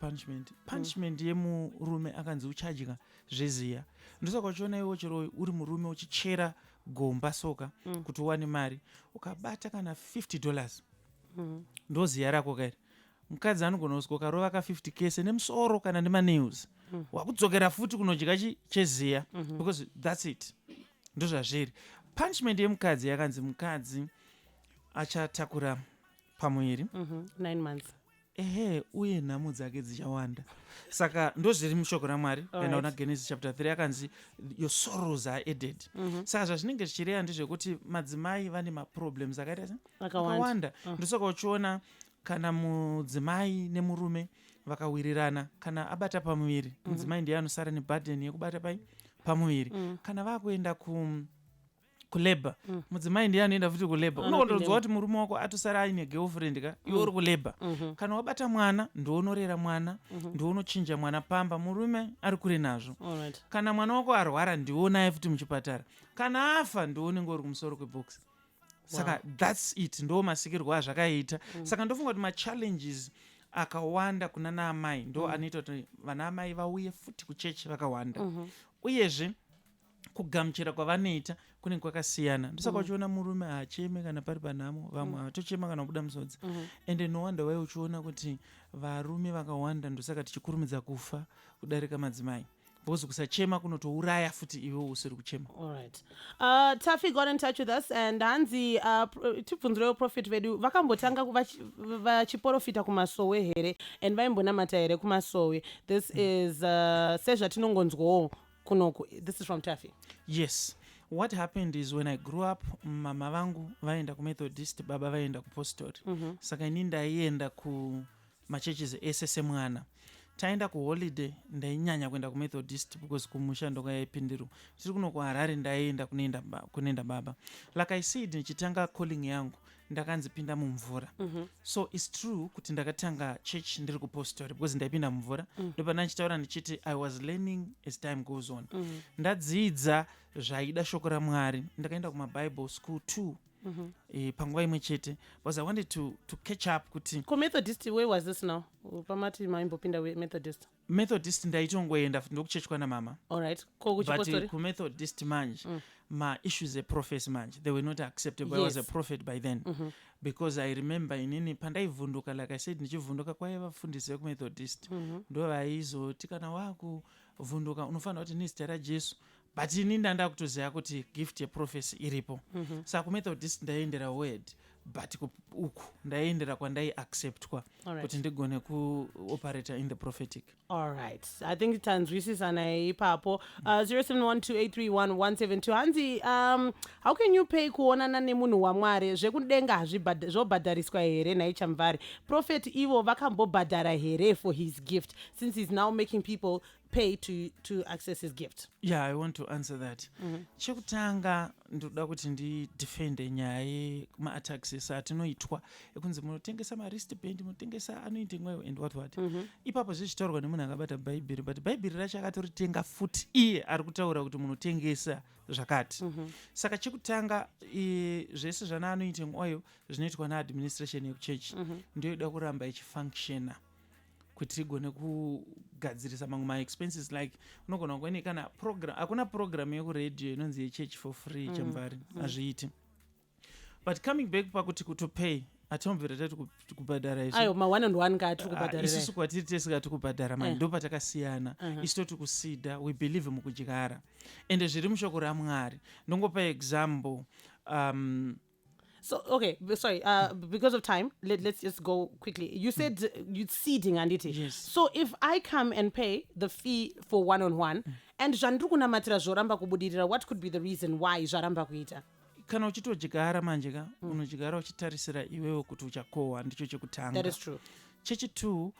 punishment yemurume akanzi uchadya zveziya. Ndosaka uchiona iwo chero uri murume uchichera gomba soka kuti uwane mari, ukabata kana $50 ndoziya rako kairi. Mukadzi anogona kusvika ukarova ka 50 kese nemusoro kana nemanews, wakudzokera futi kunodya cheziya, because that's it. Ndozvazviri. Punishment yemukadzi yakanzi mukadzi achatakura pamuviri 9 months. Uye nhamo dzake dzichawanda. Saka ndozviri mushoko raMwari. Kana una Genesis chapter 3 akanzi your sorrows are added. Saka zvazvinenge zvichireva ndezvekuti madzimai vane maproblems akawanda. Ndosaka uchiona kana mudzimai nemurume vakawirirana, kana abata pamuviri, mudzimai ndiye anosara neburden yekubata pamuviri. Kana vakuenda kuleba, mudzimai ndiye anoenda futi kuleba. Unokondodzwa kuti murume wako atosara aine girlfriend ka, iwe uri kuleba. Kana wabata mwana ndounorera mwana, ndounochinja mwana pamba, murume ari kure nazvo. Kana mwana wako arwara ndiwo naye futi muchipatara. Kana afa ndounenge uri kumusoro kwebox. Saka that's it, ndo masikirwo azvakaita. Saka ndofunga kuti machallenges akawanda kuna naamai ndo anoita kuti vanaamai vauye futi kuchechi vakawanda. Uyezve kugamuchira kwavanoita kunenge kwakasiyana. Ndosaka uchiona murume haacheme kana pari panhamo, vamwe havatochema kana kubuda musodzi. Ende no wonder why uchiona kuti varume vakawanda ndosaka tichikurumidza kufa kudarika madzimai. Because kusachema kunotouraya futi iwe usiri kuchema. All right. Tafi got in touch with us and hanzi tibvunzirewo Prophet vedu vakambotanga vachiprofita kumasowe here and vaimbonamata here kumasowe. This is sezvatinongonzwawo kunoku. This is from Tafi. Yes. What happened is when I grew up, mama vangu vaenda kumethodist, baba vaenda kupostori. Saka ini ndaienda kumachurches ese semwana. Taenda kuholiday ndainyanya kuenda kumethodist because kumusha ndoka yaipindirwa. Tiri kuno kuHarare ndaienda kunenda baba. Like I said, nichitanga calling yangu ndakanzipinda mumvura. So it's true kuti ndakatanga church ndiri kupostori because ndaipinda mumvura. Ndopa ndachitaura ndichiti I was learning as time goes on. Ndadzidza zvaida shoko raMwari. Ndakaenda kumaBible school too. Panguva imwe chete, because I wanted to catch up kuti Methodist. Where was this now? Pamati maimbopinda Methodist ndaitongoenda ndokuchechwa namama. All right. But kumethodist manje ma issues prophecy manje they were not acceptable. Yes. I was a prophet by then. Because I remember inini pandaivhunduka, like I said, nichivhunduka kwaiva vafundisi vekumethodist ndo vaizoti kana wakuvhunduka unofanira kuti nezita raJesu. But ini ndanda kutoziva kuti gift yeprophecy iripo. Saka kumethodist ndaiendera word, but uku ndaiendera kwandai acceptwa kuti ndigone kuoperate in the prophetic. All right. I think tanzwisisana ipapo. 0712831172. Hanzi, how can you pay kuonana nemunhu waMwari zvekudenga zvobhadhariswa here naichamvari? Prophet Ivo vakambobhadhara here for his gift since he's now making people pay to access his gift? Yeah, I want to answer that. Chekutanga ndoda kuti ndidefende nyaya yema-attacks atinoitwa ekunzi munotengesa ma-wristband, munotengesa anoite mweyo and what. Ipapo zvichitaurwa nemunhu akabata bhaibheri, but bhaibheri racho akatoritenga futi iye ari kutaura kuti munotengesa zvakati. Saka chekutanga zvese zvana anoite mweyo zvinoitwa na-administration yekuchechi ndoyoda kuramba ichifunctiona kuti igone kugadzirisa mamwe ma-expenses, like unogona kuone kana program, hakuna program yekuradio inonzi yechechi for free Chamvary, hazviiti. But coming back pakuti kutopay atomvera tati kubhadhara isu. Ayo ma1 and 1 ngati kubhadhara. Isusu kwatiri tesikati kubhadhara manje ndo patakasiyana. Isu toti kusida, we believe mukudyara. Ende zviri mushoko raMwari. Ndongopa example. So, okay, sorry, because of time, let's just go quickly. You said you're seeding and it. Yes. So if I come and pay the fee for one-on-one, and zhandrukuna matira zvoramba kubudirira, what could be the reason why zvaramba kuita? Kana uchitodyara manje ka, unodyara uchitarisira iwewe kuti uchakohwa, ndicho chekutanga. That is true. Chechi 2,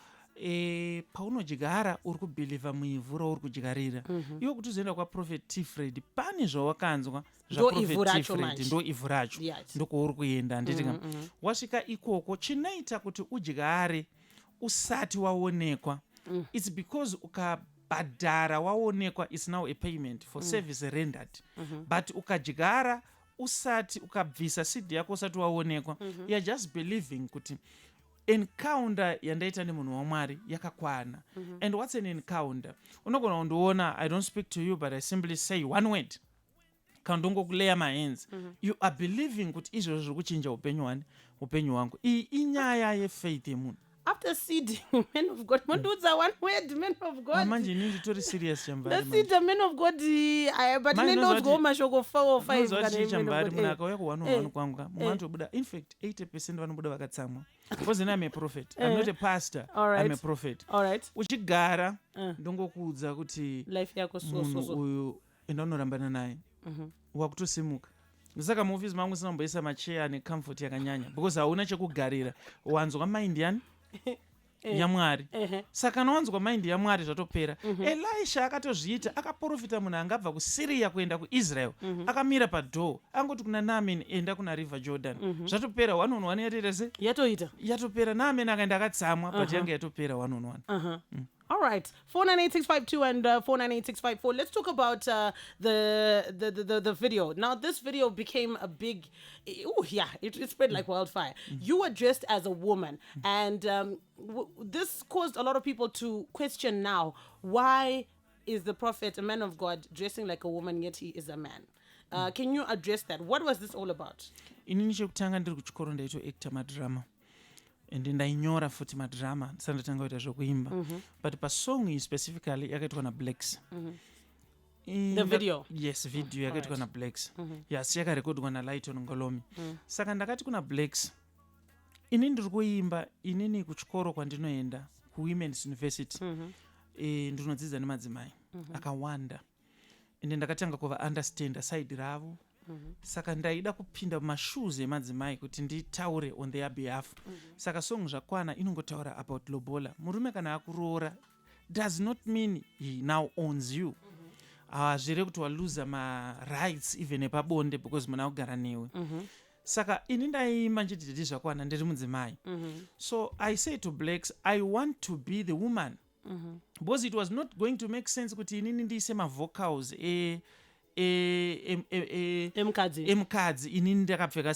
paunodyigara uri kubhilivha muivhu rauri kudyigarira iwe kuti uzoenda kwaprofet T Freddy pane zvawakanzwa zvaprofet T Freddy ndo ivhu racho ndokwauri kuenda handitika wasvika ikoko chinoita kuti udyare usati waonekwa it's because ukabhadhara waonekwa is now a payment for service rendered but ukadyara usati ukabvisa seed yako usati waonekwa you are just believing kuti encounter yandaita nemunhu wamwari yakakwana and what's an encounter unogona kundiona I don't speak to you but I simply say one word kana ndongokuleya mahands you are believing kuti izvozvo zviri kuchinja upenyu wangu iyi inyaya yefaith yemunhu. After seeding, men of God, Monduza, one word, men of God. Manje you need to be serious, Chamvary. The seed, men of God, but you know go mashoko 4 or 5. Chamvary, munakauya kuwanu kwangu. Mwantu buda. In fact, 80% vanobuda vakatsamwa. Because I'm a prophet. I'm not a pastor. I'm a prophet. All right. Uchigara, ndongokuudza kuti life yako so. Uyu endanorambana naye. Wakutosimuka. Saka muoffice mangu sinomboisa machair ane comfort yakanyanya because hauna chekugarira. Wanzwa mind yani? Yamwari. Saka nawanzwa mind yamwari zvatopera. Elisha akatozviita akaprofita munhu angabva kuSyria kuenda kuIsrael. Akamira padoor. Angoti kuna Naaman enda kuna River Jordan. Zvatopera 1 on 1 yaterese? Yatopera Naaman akaenda akatsamwa but yanga yatopera 1 on 1. All right, 498652 and 498654. Let's talk about the video. Now, this video became a big, it spread like wildfire. You were dressed as a woman, and this caused a lot of people to question now, why is the prophet, a man of God, dressing like a woman, yet he is a man? Can you address that? What was this all about? Inini chekutanga ndiri kuchikoro ndaitoacta madrama. And ndainyora futi madrama sandatanga kuita zvokuimba but pasong iyi specifically yakaitwa naBlacks. The video? Yes, video yakaitwa naBlacks. Yes, yakarekodwa naLighton Ngolomi. Saka ndakati kuna Blacks, ini ndiri kuimba inini kuchikoro kwandinoenda kuWomen's University. Ndinodzidza nemadzimai akawanda ende ndakatanga kuva understand side ravo. Saka ndaida kupinda mumashoes emadzimai kuti nditaure on their behalf. Saka song zvakwana inongotaura about lobola. Murume kana akuroora does not mean he now owns you. Zvire kuti waluza ma-rights even epabonde because muna kugara newe. Saka ini ndaimba nchiti nditi zvakwana ndiri mudzimai. So I say to Blacks, I want to be the woman. Because it was not going to make sense kuti inini ndiise ma-vocals emukadzi inini ndakapfeka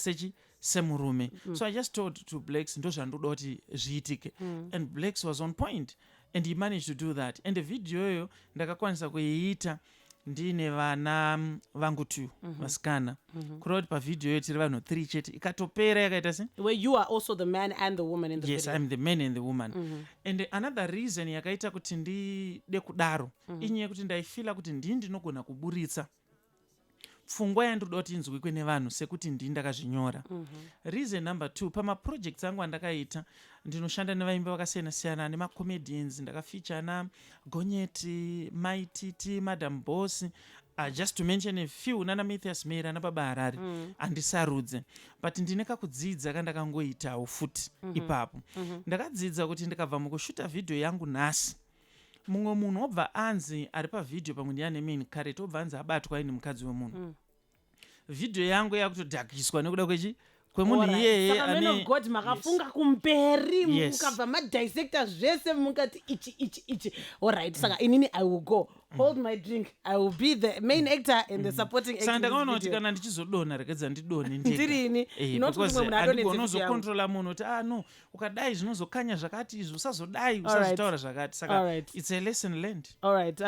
semurume. So I just told to Blacks ndo zvandoda kuti zviitike and Blacks was on point and he managed to do that and the video yoyo ndakakwanisa kuiita ndine vana vangu 2 vasikana kureva kuti pavideo yoyo tiri vanhu 3 chete ikatopera yakaita se where you are also the man and the woman in the yes, video. I'm the man and the woman and another reason yakaita kuti ndide kudaro inyaya kuti ndaifila kuti ndinogona kuburitsa pfungwa yandinoda kuti inzwikwe nevanhu sekuti ndakazvinyora. Reason number 2, pamaprojects angu andakaita ndinoshanda nevaimbi vakasiyana-siyana nemacomedians. Ndakafeature na Gonyeti, Maititi, Madam Boss, just to mention a few, nana Matthias Mera nababa Harare. Andisarudze but ndine kakudzidza kandakangoitawo futi ipapo. Ndakadzidza kuti ndikabva mukushuta video yangu nhasi mumwe munhu obva anzi ari pavideo pamwe ndiyane mini karete obva anzi abatwa ini mukadzi wemunhu. Video yangu yakutodhakiswa nekuda kwemunhu iyeye Saka men of God makafunga kumberi mukabva madissector zvese mukati ichi. All right, saka inini I will go hold my drink. I will be the main actor and the supporting actor. Saka ndakaona kuti kana ndichizodona rekedza ndidone ndirini not kuti munhu adone unozokontrola munhu kuti no ukadai zvinozokanya zvakati izvo usazodai usazotaura zvakati. Saka it's a lesson learned. All right,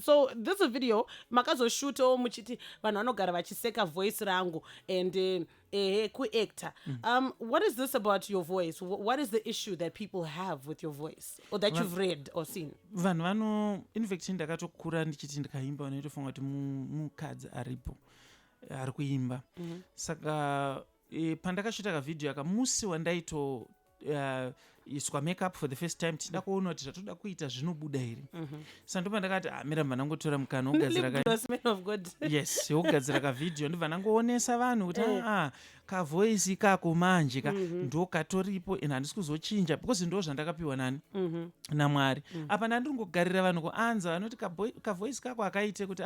so this a video makazoshuta muchiti vanhu vanogara vachiseka voice rangu and ku-actor. What is this about your voice? What is the issue that people have with your voice or that you've read or seen? Vanhu vano in fact ndakatokura ndichiti ndikaimba vanoitofunga kuti mukadzi aripo ari kuimba. Saka pandakashuta kavideo aka musi wandaito iswa makeup for the first time tindakuona kuti zvatoda kuita zvinobuda here. Saka ndobva ndakati miramba nangotora mukana wogadzira of God. yes wogadzira kavideo ndobva nangoonesa vanhu kuti kavoisi kako manje ndo katoripo ende handisi kuzochinja because ndo zvandakapiwa nani naMwari. Apa ndandingogarira vanhu kuanza vanoti kavoisi kako akaite kuti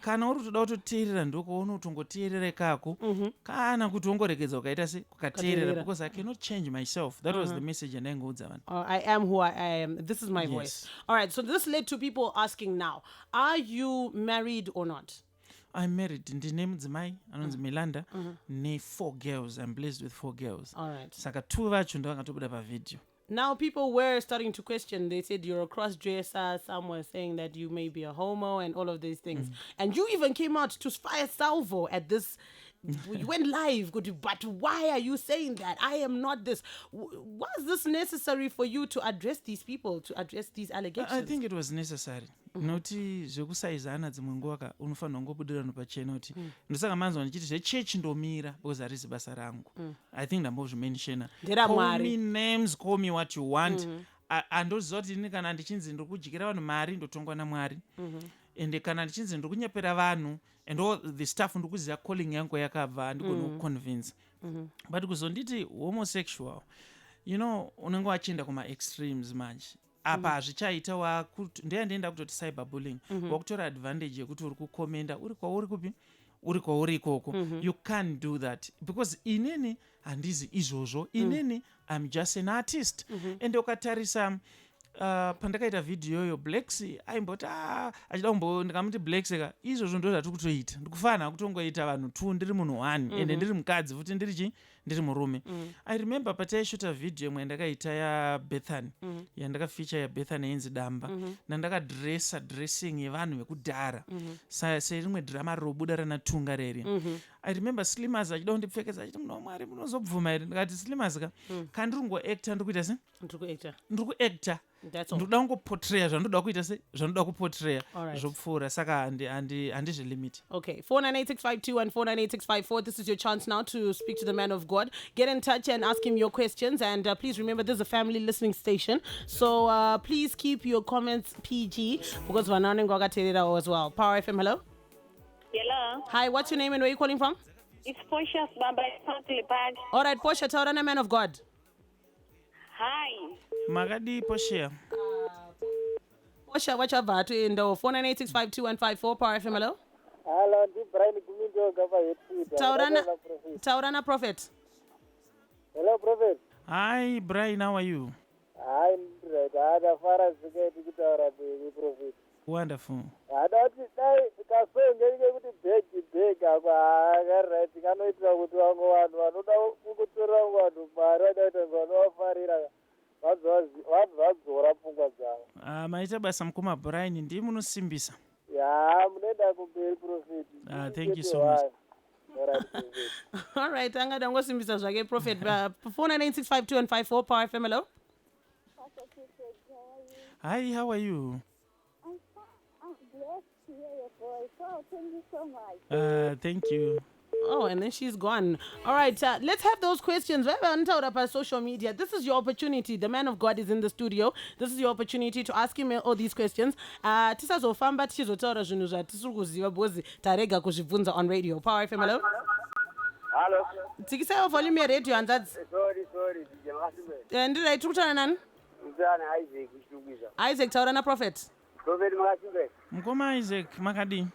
kana uri kutoda kutoteerera ndokouno utongoteerere kako kana kuti ongoregedza ukaita se kukateerera because I cannot change myself. That was the message yandaingoudza vanhu. I am who I am. This is my voice. All right, so this led to people asking now, are you married or not? I'm married. Ndine mudzimai anonzi Milanda ne 4 girls. I'm blessed with 4 girls. All right. Saka 2 vacho ndavakatobuda pavideo. Now people were starting to question. They said you're a cross-dresser. Some were saying that you may be a homo and all of these things. And you even came out to fire salvo at this. You went live. But why are you saying that? I am not this. Was this necessary for you to address these people, to address these allegations? I think it was necessary. Noti zvekusaizana dzimwe nguva unofanira kungobudira vanhu pachena kuti ndosaka manzwa ndichiti zvechechi ndomira because harisi basa rangu. I think ndambozvimenshena. Call me names, call me what you want. Andoziva kuti ini kana ndichinzi ndiri kudyira vanhu mari ndotongwa naMwari. Ende kana ndichinzi ndiri kunyepera vanhu and all the stuff ndikuziva calling yangu yakabva andigoni kuconvince. But kuzonditi homosexual, you know, unenge wachienda kuma extremes manje. Apa hazvichaita ndeyandienda kutoti cyberbullying wakutora advantage yekuti uri kukomenda uri kwauri kupi uri kwauri ikoko. You can't do that because inini handizi izvozvo. Inini I'm just an artist. Ende ukatarisa pandakaita video yo Blacks aimboti achida ndikamuti Blacks izvozvo ndo zvatiri kutoita ndikufana kutongoita vanhu 2 ndiri munhu 1 ende ndiri mukadzi futi ndiri murume. I remember pataishuta video imwe ndakaita ya Bethany yandakafeature ya Bethany yenzi Damba nandakadressa dressing yevanhu vekudhara serimwe drama robuda rana Tunga reri. I remember Slimmers achida kundipfekesa achiti munhu waMwari munozobvuma here ndikati Slimmers kandiri kungoacta ndikuita se ndiri kuacta ndoda kungoportreya zvandoda kuita se zvandoda kuportreya zvopfuura saka handizvilimiti. Okay, 4986521 and 4986554. This is your chance now to speak to the man of God. Get in touch and ask him your questions. And please remember, this is a family listening station. So please keep your comments PG because we're now going as well. Power FM, hello? Hello. Hi, what's your name and where are you calling from? It's Portia Baba Leopard. All right, Portia, tell us, man of God. Hi. Magadi Portia. Portia, what's your vat in the 498652154? Power FM, hello? Hello, ndi Brian Kumindo gava yetu. Taurana Prophet. Hello, Prophet. Hi, Brian, how are you? I'm right. Ada fara ziketi kutaura be Prophet. Wonderful. Ada kuti dai kasongenge kuti beg apa right kanoitira kuti vangu vanhu vanoda kukutora vanhu mari vadaita vanofarira vadzora pfungwa dzavo. Maita basa mukoma Brian ndi munosimbisa. Ya munoenda kumberi Prophet. Thank you so much. All right, anga dangosimbisa zvake Prophet. 49652 and 54 Power FM, hello? Hi, how are you? I'm blessed to hear your voice. Oh, thank you so much. Thank you. Oh, and then she's gone. All right, let's have those questions. Wherever social media, this is your opportunity. The man of God is in the studio. This is your opportunity to ask him all these questions. Tisazofamba tichizotaura zvinhu zvatisiri kuziva because tarega kuzvibvunza on radio. Power FM, hello? Hello. Tikisaiwa volume yeradio hanzadzi. Sorry. Ndirai tiri kutaura nani? Mzana Isaac kushungiza. Isaac, taura na Prophet. Prophet makashungiza. Mukoma Isaac makadi.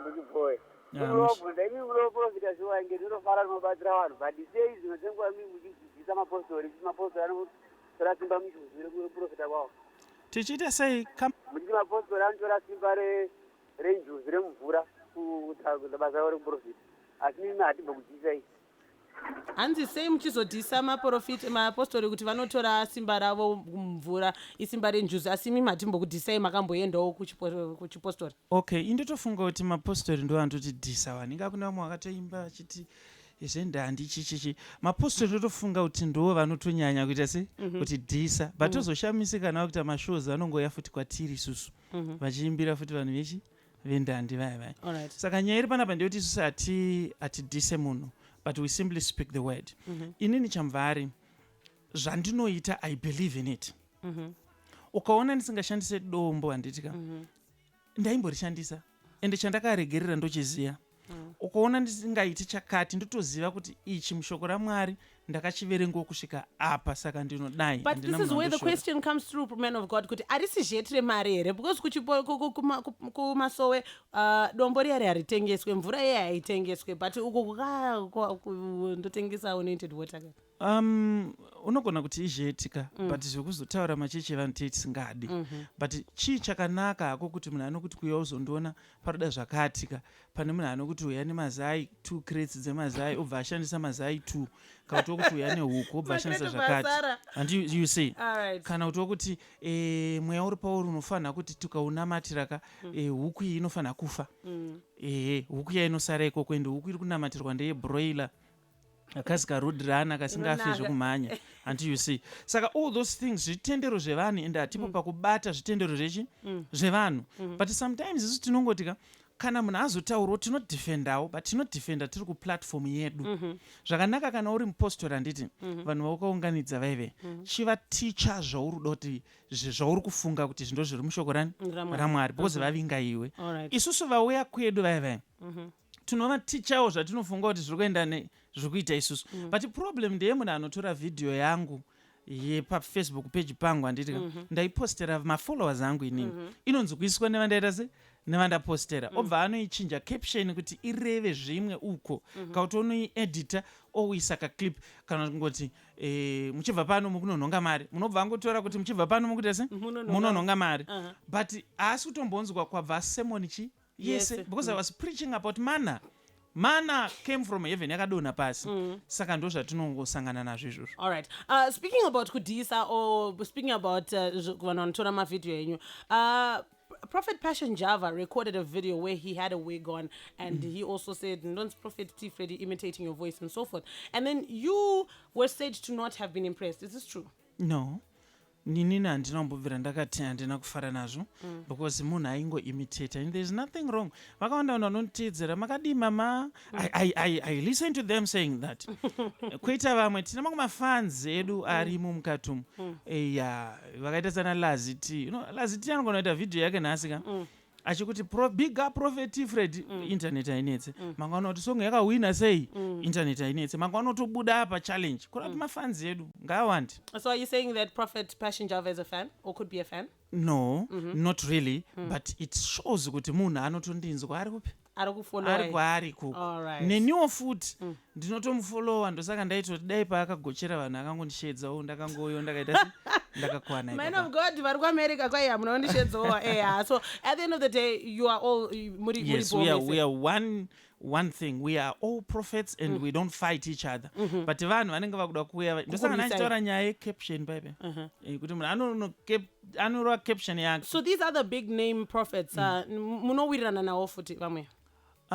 Ndikupoe. Ndinobvunza imi munoprofita zviwange ndinofara ndinobatsira vanhu but sei zvinotengwa mimi muchidzidzisa mapostori anotora simba muchizvire kuprofita kwavo Tichiita sei muchiti mapostori anotora simba renjuzi remvura basa ravo rekuprofita asi mimi hatibva kudzidzisai. Hanzi sei muchizodhisa mapostori kuti vanotora simba ravo mvura isimba renjuzi asi mimi hatimbokudhisai makamboendawo kuchipostori. Okay, indotofunga kuti mapostori ndo andotidhisa waninga kuna vamwe vakatoimba achiti zvendandi chichichi mapostori ndotofunga kuti ndo vanotonyanya kuita se kuti dhisa but tozoshamisikana kuti mashows anongoya futi kwatiri isusu vachiimbira futi vanhu vechi vendandi vaya. Saka nyaya iri panapa ndeyoti isusu hatidhise munhu but we simply speak the word. Inini Chamvary zvandinoita I believe in it. Ukaona ndisingashandise dombo handitika ndaimborishandisa ende chandakaregerera ndochiziya. ukaona ndisingaiti chakati ndotoziva kuti ichi mushoko raMwari ndakachiverengawo kusvika apa saka ndinodai. But this is where the question comes through, man of God, kuti arisi zheti remari here, because kumasowe dombo riya haritengeswe, mvura iye haitengeswe, but uko ndotengesa anointed water. Unogona kuti izhetika but zvekuzotaura machechi evanhu tisingadi. But chii chakanaka hako kuti munhu anokuti kuuya uzondiona paroda zvakatika pane munhu anokuti uya nemazai 2 crates dzemazai obva ashandisa mazai 2 kana kuti wokuti uya nehuku obva ashandisa zvakati. And you see kana kuti wokuti mweya uri pauri unofanira kuti tikaunamatira huku iyi inofanira kufa. Huku iya inosara ikoko ende huku iri kunamatirwa ndeyebroiler akazika roadrunner kasingafe zvekumhanya. And you see saka all those things zvitendero zvevanhu ende hatipo pakubata zvitendero zvevanhu. But sometimes isu tinongotika kana munhu azotaurawo tinodefendawo but tinodefenda tiri kuplatform yedu. Zvakanaka kana uri mupostori handiti vanhu vaukaunganidza vaive chivaticha zvauruda kuti zvauri kufunga kuti zvindo zviri mushoko raMwari because vavinga iwe. Isusu vauya kwedu vaivai tinovatichawo zvatinofunga kuti zviri kuenda zviri kuita isusu. But problem ndeyemunhu anotora vhidhiyo yangu yepafacebook page pangu handiti ndaipostera mafollowers angu inini inonzi kuiswa nevandaita se nevandapostera obva anoichinja caption kuti ireve zvimwe uko kauti unoiedita ouisa kaclip kana kungoti muchibva pano mukunonhonga mari munobva angotora kuti muchibva pano mukuita se munonhonga mari. But haasi kutombonzwa kwabva semoni yese because I was preaching about manna came from heaven yakadonha pasi. Saka ndo zvatinongosangana nazvo izvozvo. All right. Speaking about kudhisa or speaking about vanhu vanotora mavhidhiyo enyu, Prophet Passion Java recorded a video where he had a wig on and he also said, "Don't Prophet T Freddy imitating your voice," and so forth. And then you were said to not have been impressed. Is this true? No. Nini handinambobvira ndakati handina kufara nazvo because munhu aingoimitata and there's nothing wrong. Vakawanda vanhu vanotiteedzera makadii mama. I listen to them saying that. Kwoita vamwe tina mamwe mafans edu arimo mukati umu vakaita sana Laziti. Laziti anogona kuita vhidhiyo yake nhasi ka achikuti big up Prophet T Freddy internet hainetse. Manga vanoti song yakawina sei internet hainetse. Manga vanotobuda apa challenge. Kurati mafans edu ngawandi. So are you saying that Prophet Passion Java is a fan or could be a fan? No, not really. But it shows kuti munhu anotondinzwa ari kupi ari kwaari kuko. Neniwo futi ndinotomufollowa ndosaka ndaitoti dai paakagochera vanhu akangondishedzawo ndakangoyo ndakaita ndakakwana. Man of God, vari kuAmerica kwai hamunondishedzawo. So at the end of the day you are all yes, we are one thing. We are all prophets and we don't fight each other. But vanhu vanenge vakuda kuuya ndosaka ndachitaura nyaya yecaption baibe kuti munhu anorova caption yake. So these are the big name prophets. Munowirirana nawo futi vamwe.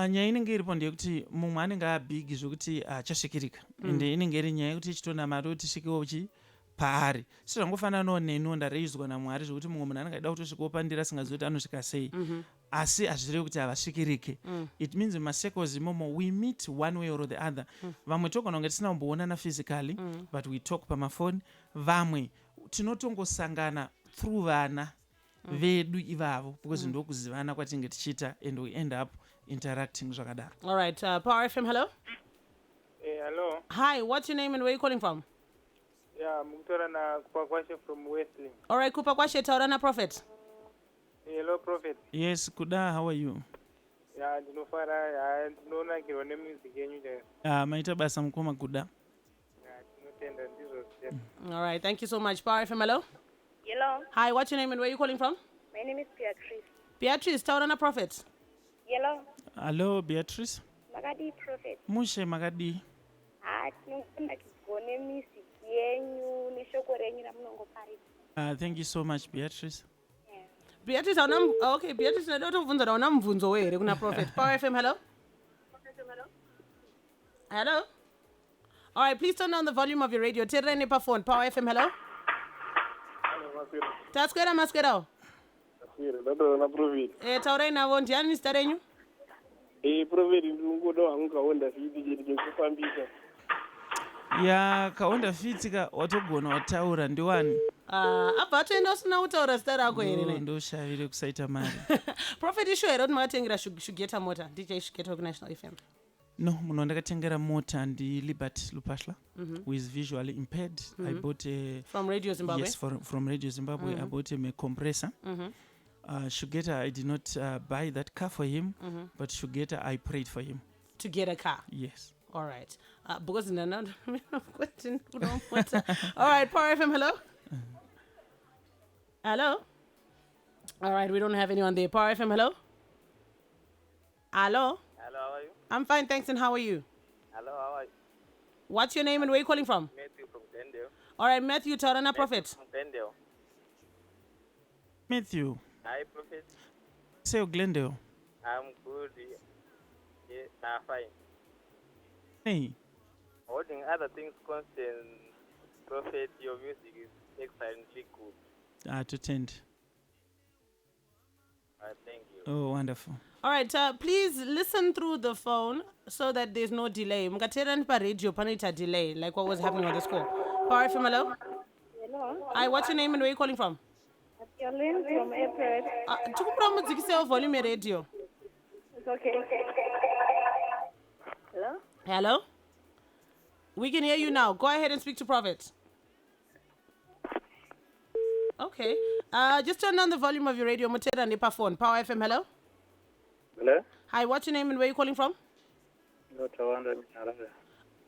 Nyaya inenge iripo ndeyekuti mumwe anenge abhigi zvokuti achasvikirika ende inenge iri nyaya yekuti ichitonda mari kuti isvikewo paari. Sizvangofananawo neniwo ndareizwa naMwari zvokuti mumwe munhu anenge aida kutosvikawo pandiri asingazivi kuti anosvika sei asi hazvirevi kuti havasvikirike. It means mumasecos imomo we meet one way or the other. Vamwe togona kunge tisina kumboonana physically but we talk pamafoni. Vamwe tinotongosangana through vana vedu ivavo because ndokuzivana kwatinge tichiita and we end up interacting zvakadaro. All right, Power FM, hello. Hello. Hi, what's your name and where are you calling from? Yeah, mukutora na Kupakwashe from Wesley. All right, Kupakwashe, taura na Prophet. Hello Prophet. Yes, kuda, how are you? Yeah, ndinofara ndinonakirwa nemusic yenyu chaiyo. Maita basa mukoma kuda. Yeah, tinotenda ndizvo. All right, thank you so much. Power FM, hello. Hello. Hi, what's your name and where are you calling from? My name is Beatrice. Beatrice, taura na Prophet. Hello. Hello Beatrice. Makadi Prophet. Mushe makadi. Tinotenda kugone music yenyu neshoko renyu ramunongoparidza. Thank you so much Beatrice. Beatrice, okay, Beatrice, I don't know una mvunzo were kuna Prophet. Power FM, hello. Hello. All right, please turn down the volume of your radio. Terene pa phone. Power FM, hello. Taskwera maskwera. Ndatoona Prophet. Taura inavo ndiani zita renyu? Prophet ndingoda wangu kaonda fiti chete chekufambisa. Ya kaonda fiti ka watogona wataura ndiwani? Abva atoenda usina kutaura zita rako here ne? Ndoshavire kusaita mari. Prophet isho here kuti makatengera Shugeta mota DJ Shugeta ku National FM. No, munhu wandakatengera mota ndiLibert Lupashla, who is visually impaired. I bought a... From Radio Zimbabwe? Yes, from Radio Zimbabwe. I bought him a compressor. Shugeta, I did not buy that car for him, but Shugeta, I prayed for him. To get a car? Yes. All right. Because in another question, all right, Power FM, hello? Hello? All right, we don't have anyone there. Power FM, hello? Hello? Hello, how are you? I'm fine, thanks, and how are you? Hello, how are you? What's your name and where are you calling from? Matthew from Glendale. All right, Matthew, Taurana Prophet. From Glendale. Matthew. Hi, Prophet. Say Glendale. I'm good. Yes, I'm fine. Hey. Holding other things constant, Prophet, your music is excellently good. To tend. Thank you. Oh, wonderful. All right, please listen through the phone so that there's no delay. Mukatera pa radio panaita delay, like what was happening on the score. Power FM, hello? Hello. Hi, what's your name and where are you calling from? Jolene from April. Tukupura muzikise volume radio. It's okay. Hello? Hello? We can hear you now. Go ahead and speak to Prophet. Okay. Just turn down the volume of your radio. Mutera Nipa phone. Power FM, hello? Hello? Hi, what's your name and where are you calling from? No, Tawanda.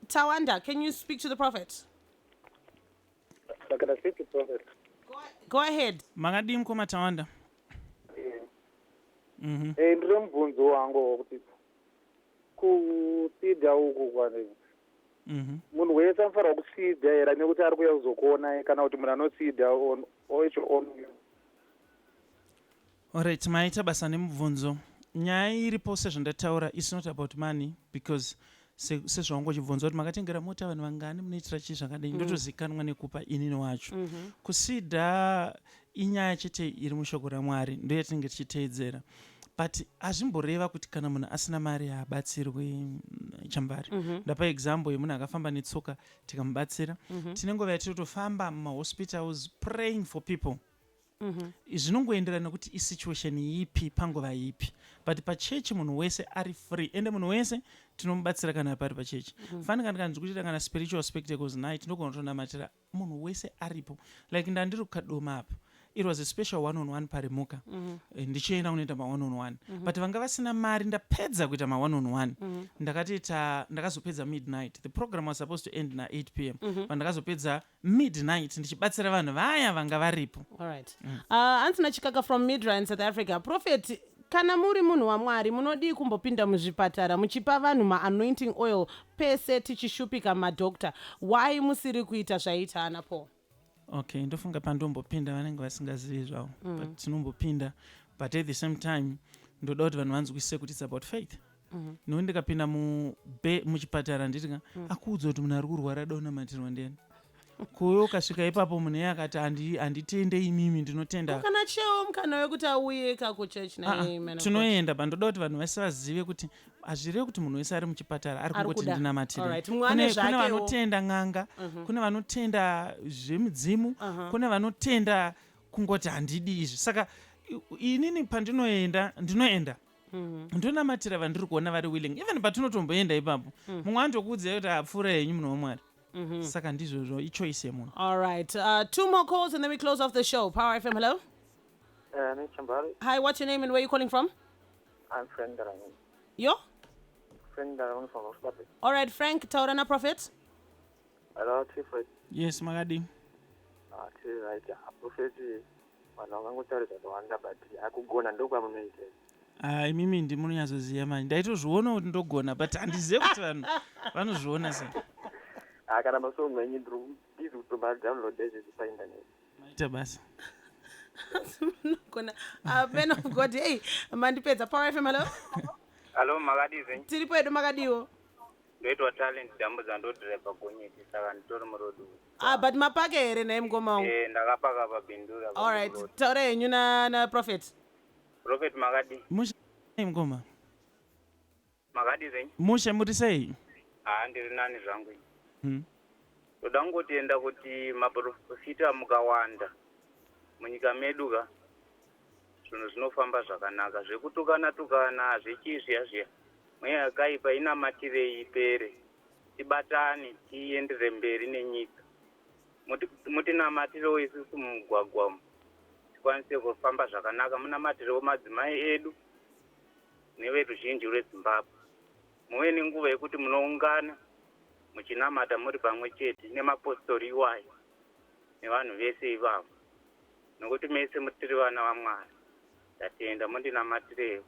Tawanda, can you speak to the Prophet? Can I speak to Prophet? Go ahead. Magadim koma Tawanda. Ndiri mubvunzo wangu wokuti kusidha uku kwane munhu wese anofanira kusidha here nekuti ari kuuya kuzokuona kana kuti munhu anosidha oicho on. Alright, maita basa nemubvunzo. Nyaya iripo sezvandataura is not about money because sezvaungachibvunza kuti makatengera mota vanhu vangani munoitira chii zvakadai ndotozikanwa nekupa inini wacho. Kusidha inyaya chete iri mushoko raMwari ndoyatinenge tichiteedzera. But hazvimboreva kuti kana munhu asina mari haabatsirwe Chamvary. Ndapa example yemunhu akafamba netsoka tikamubatsira. Tinengova tirikutofamba mumahospitals praying for people. Zvinongoenderana kuti isituation ipi panguva ipi. But pachechi munhu wese ari free. Ende munhu wese tinomubatsira kana pari pachechi. Fani kana ndikuita kana spiritual spectacles night ndogona kutonamatira munhu wese aripo. Like ndandiri kukadoma apa. It was a special one-on-one parimuka. Ndichienda kunoita ma-one-on-one. But vanga vasina mari ndapedza kuita ma-one-on-one. Ndakazopedza midnight. The program was supposed to end na 8 p.m. But ndakazopedza midnight ndichibatsira vanhu vaya vanga varipo. All right. Antina Chikaka from Midra in South Africa. Prophet, kana muri munhu waMwari munodi kumbopinda muzvipatara muchipa vanhu ma-anointing oil pese tichishupika madoctor. Why musiri kuita zvaita anapo? Okay, ndofunga pandombopinda vanenge vasingazivi zvavo. But tinombopinda. But at the same time, ndoda kuti vanhu vanzwisise kuti it's about faith. Nokuti ndikapinda muchipatara nditika akuudza kuti munhu ari kurwara donamatirwa ndiani. Kuyo ukasvika ipapo munhu iye akati handitende imimi ndinotenda. Kana cheo mukana wekuti auye kuchurch naye. Tinoenda pandoda kuti vanhu vese vazive kuti hazvirevi kuti munhu wese ari muchipatara ari kungoti ndinamatire. Kune vanotenda n'anga, kune vanotenda zvemidzimu, kune vanotenda kungoti handidi izvi. Saka inini pandinoenda ndinoenda. Ndonamatira vandiri kuona vari willing. Even patinotomboenda ipapo. Mumwe anotokuudza kuti apfuura henyu munhu waMwari. Saka ndizvozvo ichoice yemunhu. All right. 2 more calls and then we close off the show. Power FM, hello? Chamvary. Hi, what's your name and where are you calling from? I'm Frank Darangani. Yo? Frank Darangani from Zimbabwe. All right, Frank, Taurana Prophet. Hello, T Freddy. Yes, Magadi. T right. Prophet, vanhu vangangotaridza zvawanda but akugona ndokwamunoita. Imimi ndimunonyazoziva manje. Ndaitozviona kuti ndogona but handizive kuti vanhu vanozviona sei. Kana masongo enyu ndiri kutomba download pa internet. Maita basa. Kona man of God, hey, mandipedza Power FM, hello? Hello, Magadi zenyu. Tiripo edu Magadiwo. Ndoitwa talent dambuza ndodriver gonyeti saka nditori murodu. But mapake here naye mngoma wangu. Ndakapaka pabindura. All right, taura yenyu na Prophet. Prophet Magadi. Musha mngoma. Magadi zenyu. Musha muri sei? Ndiri nani zvangu. Toda kungotienda kuti maprofita mukawanda munyika medu zvinhu zvinofamba zvakanaka zvekutukana zvichizviya mweya yakaipa inamatirei ipere, tibatane tiendere mberi nenyika. Mutinamatirewo isusu mumugwagwa umu tikwanise kufamba zvakanaka. Munamatirewo madzimai edu neveruzhinji rweZimbabwe. Muve nenguva yekuti munoungana muchinamata muri pamwe chete nemapostori iwayo nevanhu vese ivavo, nokuti mese mutiri vana vaMwari. Tatenda mundinamatirewo.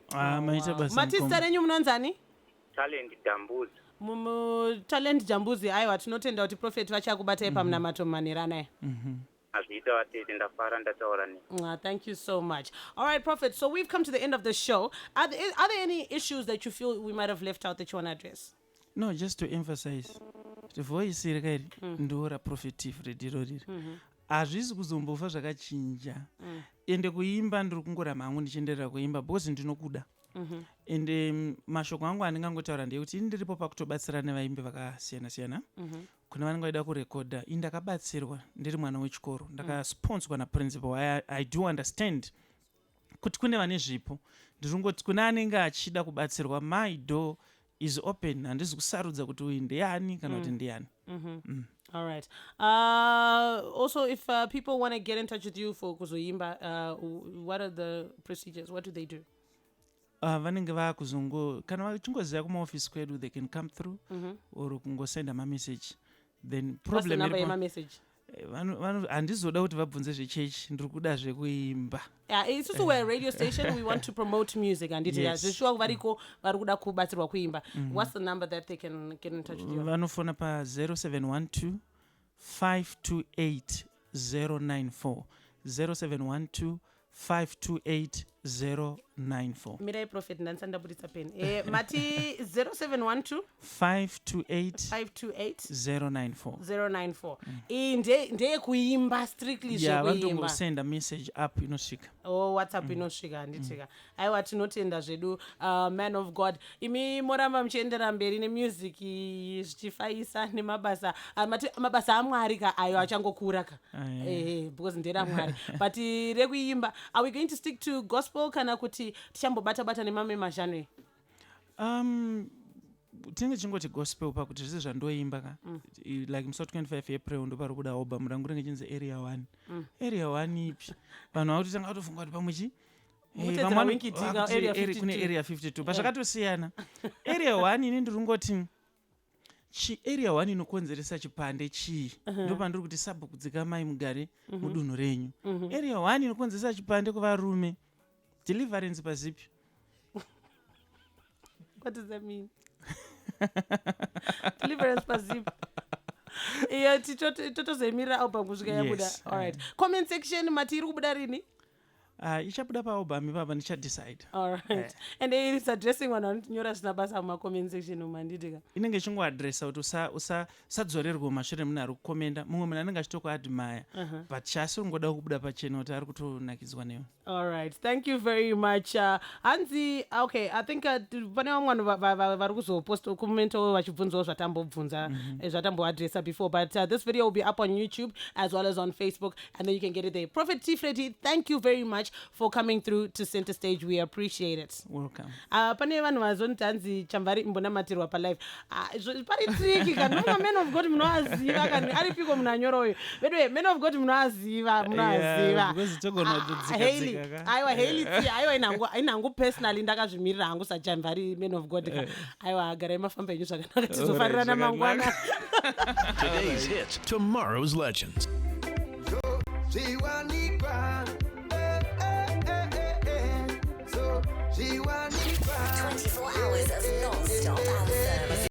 Matista renyu munonzani? Talent Dambuzi. Talent Jambuzi. Aiwa, tinotenda kuti Prophet vachakubatai pamunamato manerana. Azviita vatete, ndafara ndataura nemi. Thank you so much. All right, Prophet, so we've come to the end of the show. Are there any issues that you feel we might have left out that you want to address? No, just to emphasize, the voice irikari ndora Prophet T Freddy roriri. Hazvisi kuzombofa zvakachinja. Ende kuimba ndiri kungoramba hangu ndichienderera kuimba because ndinokuda. Ende mashoko angu andingangotaura ndeyekuti ndiripo pakutobatsira nevaimbi vakasiyana-siyana. Kuna vanenge vaida kurekodha, ndakabatsirwa ndiri mwana wechikoro, ndakasponswa naprincipal. I do understand kuti kune vane zvipo. Ndiringoti kuna anenge achida kubatsirwa, my door is open. Handisi kusarudza kuti uyu ndeyani kana kuti ndeyani. All right. Also, if people want to get in touch with you for kuzoimba, what are the procedures? What do they do? Vanenge vakuzongo kana vachingoziva kumaofisi kwedu, they can come through or kungosenda mamessage. Then problem. What's the number of my message? Handizoda kuti vabvunze zvechechi, ndiri kuda zvekuimba. It's also we're a radio station. We want to promote music and Yes. variko varikuda kubatsirwa kuimba. What's the number that they can get in touch with you? Vanofona pa 0712 528 094 0712 528 094. Mirai Prophet Nansanda Budisa Pen. Mati 0712 528 094. 094. Ndeye kuimba strictly zvekuimba. Send a message up inosvika. WhatsApp inosvika nditika. Aiwa tinotenda zvedu man of God. Imi moramba muchiendera mberi nemusic zvichifaisa nemabasa mabasa aMwari ka ayo achangokura ka. Because ndera Mwari. But rekuimba, are we going to stick to gospel kana kuti tichambobata nemamwe mazhanre? Tinge chingoti gospel pakuti zvese zvandoimba ka like musi 25 April ndopari kuda album rangu ringe chinzi area 1. Area 1 ipi vanhu vakuti tanga kutofunga kuti pamwechi kune area 52 pazvakatosiyana. Area 1 ini ndiringoti area 1 inokonzeresa chipande chii, ndopandiri kuti sabhuku dzikamai mugare mudunhu renyu. Area 1 inokonzeresa chipande kuvarume. Deliverance pazipi? What does that mean? Deliverance pazipi? Iyo titozoimira album kusvika yabuda. All right. Comment section matiri kubuda rini? Ichabuda paalbum ipapa ndichadecide. All right. And it's addressing one nyora sinabasa muma-comment section umanditika. Inenge chingoadressa kuti usadzorerwa kumashure munhu ari kukomenda. Mumwe munhu anenge achitokuadmire. But chasi ungoda kubuda pachena kuti ari kutonakidzwa newe. All right. Thank you very much. Hanzi, okay, I think pane vamwe vanhu vari kuzoposta commento vachibvunzawo zvatambobvunza zvatamboadressa before, but this video will be up on YouTube as well as on Facebook, and then you can get it there. Prophet T Freddy, thank you very much for coming through to Center Stage. We appreciate it. Welcome. Pane vanhu vazonzi hanzi Chamvary mbonamatirwa palive. Pari tricky kana man of God munoaziva kana aripiko munhu anyoroyo. Bedwe man of God munoaziva. Because togona kudzika. Aiwa Haley aiwa inangu personally ndakazvimirira hangu saChamvary man of God. Aiwa garai mafamba enyu zvakanaka tizofarirana mangwana. Today's hits, tomorrow's legends. So she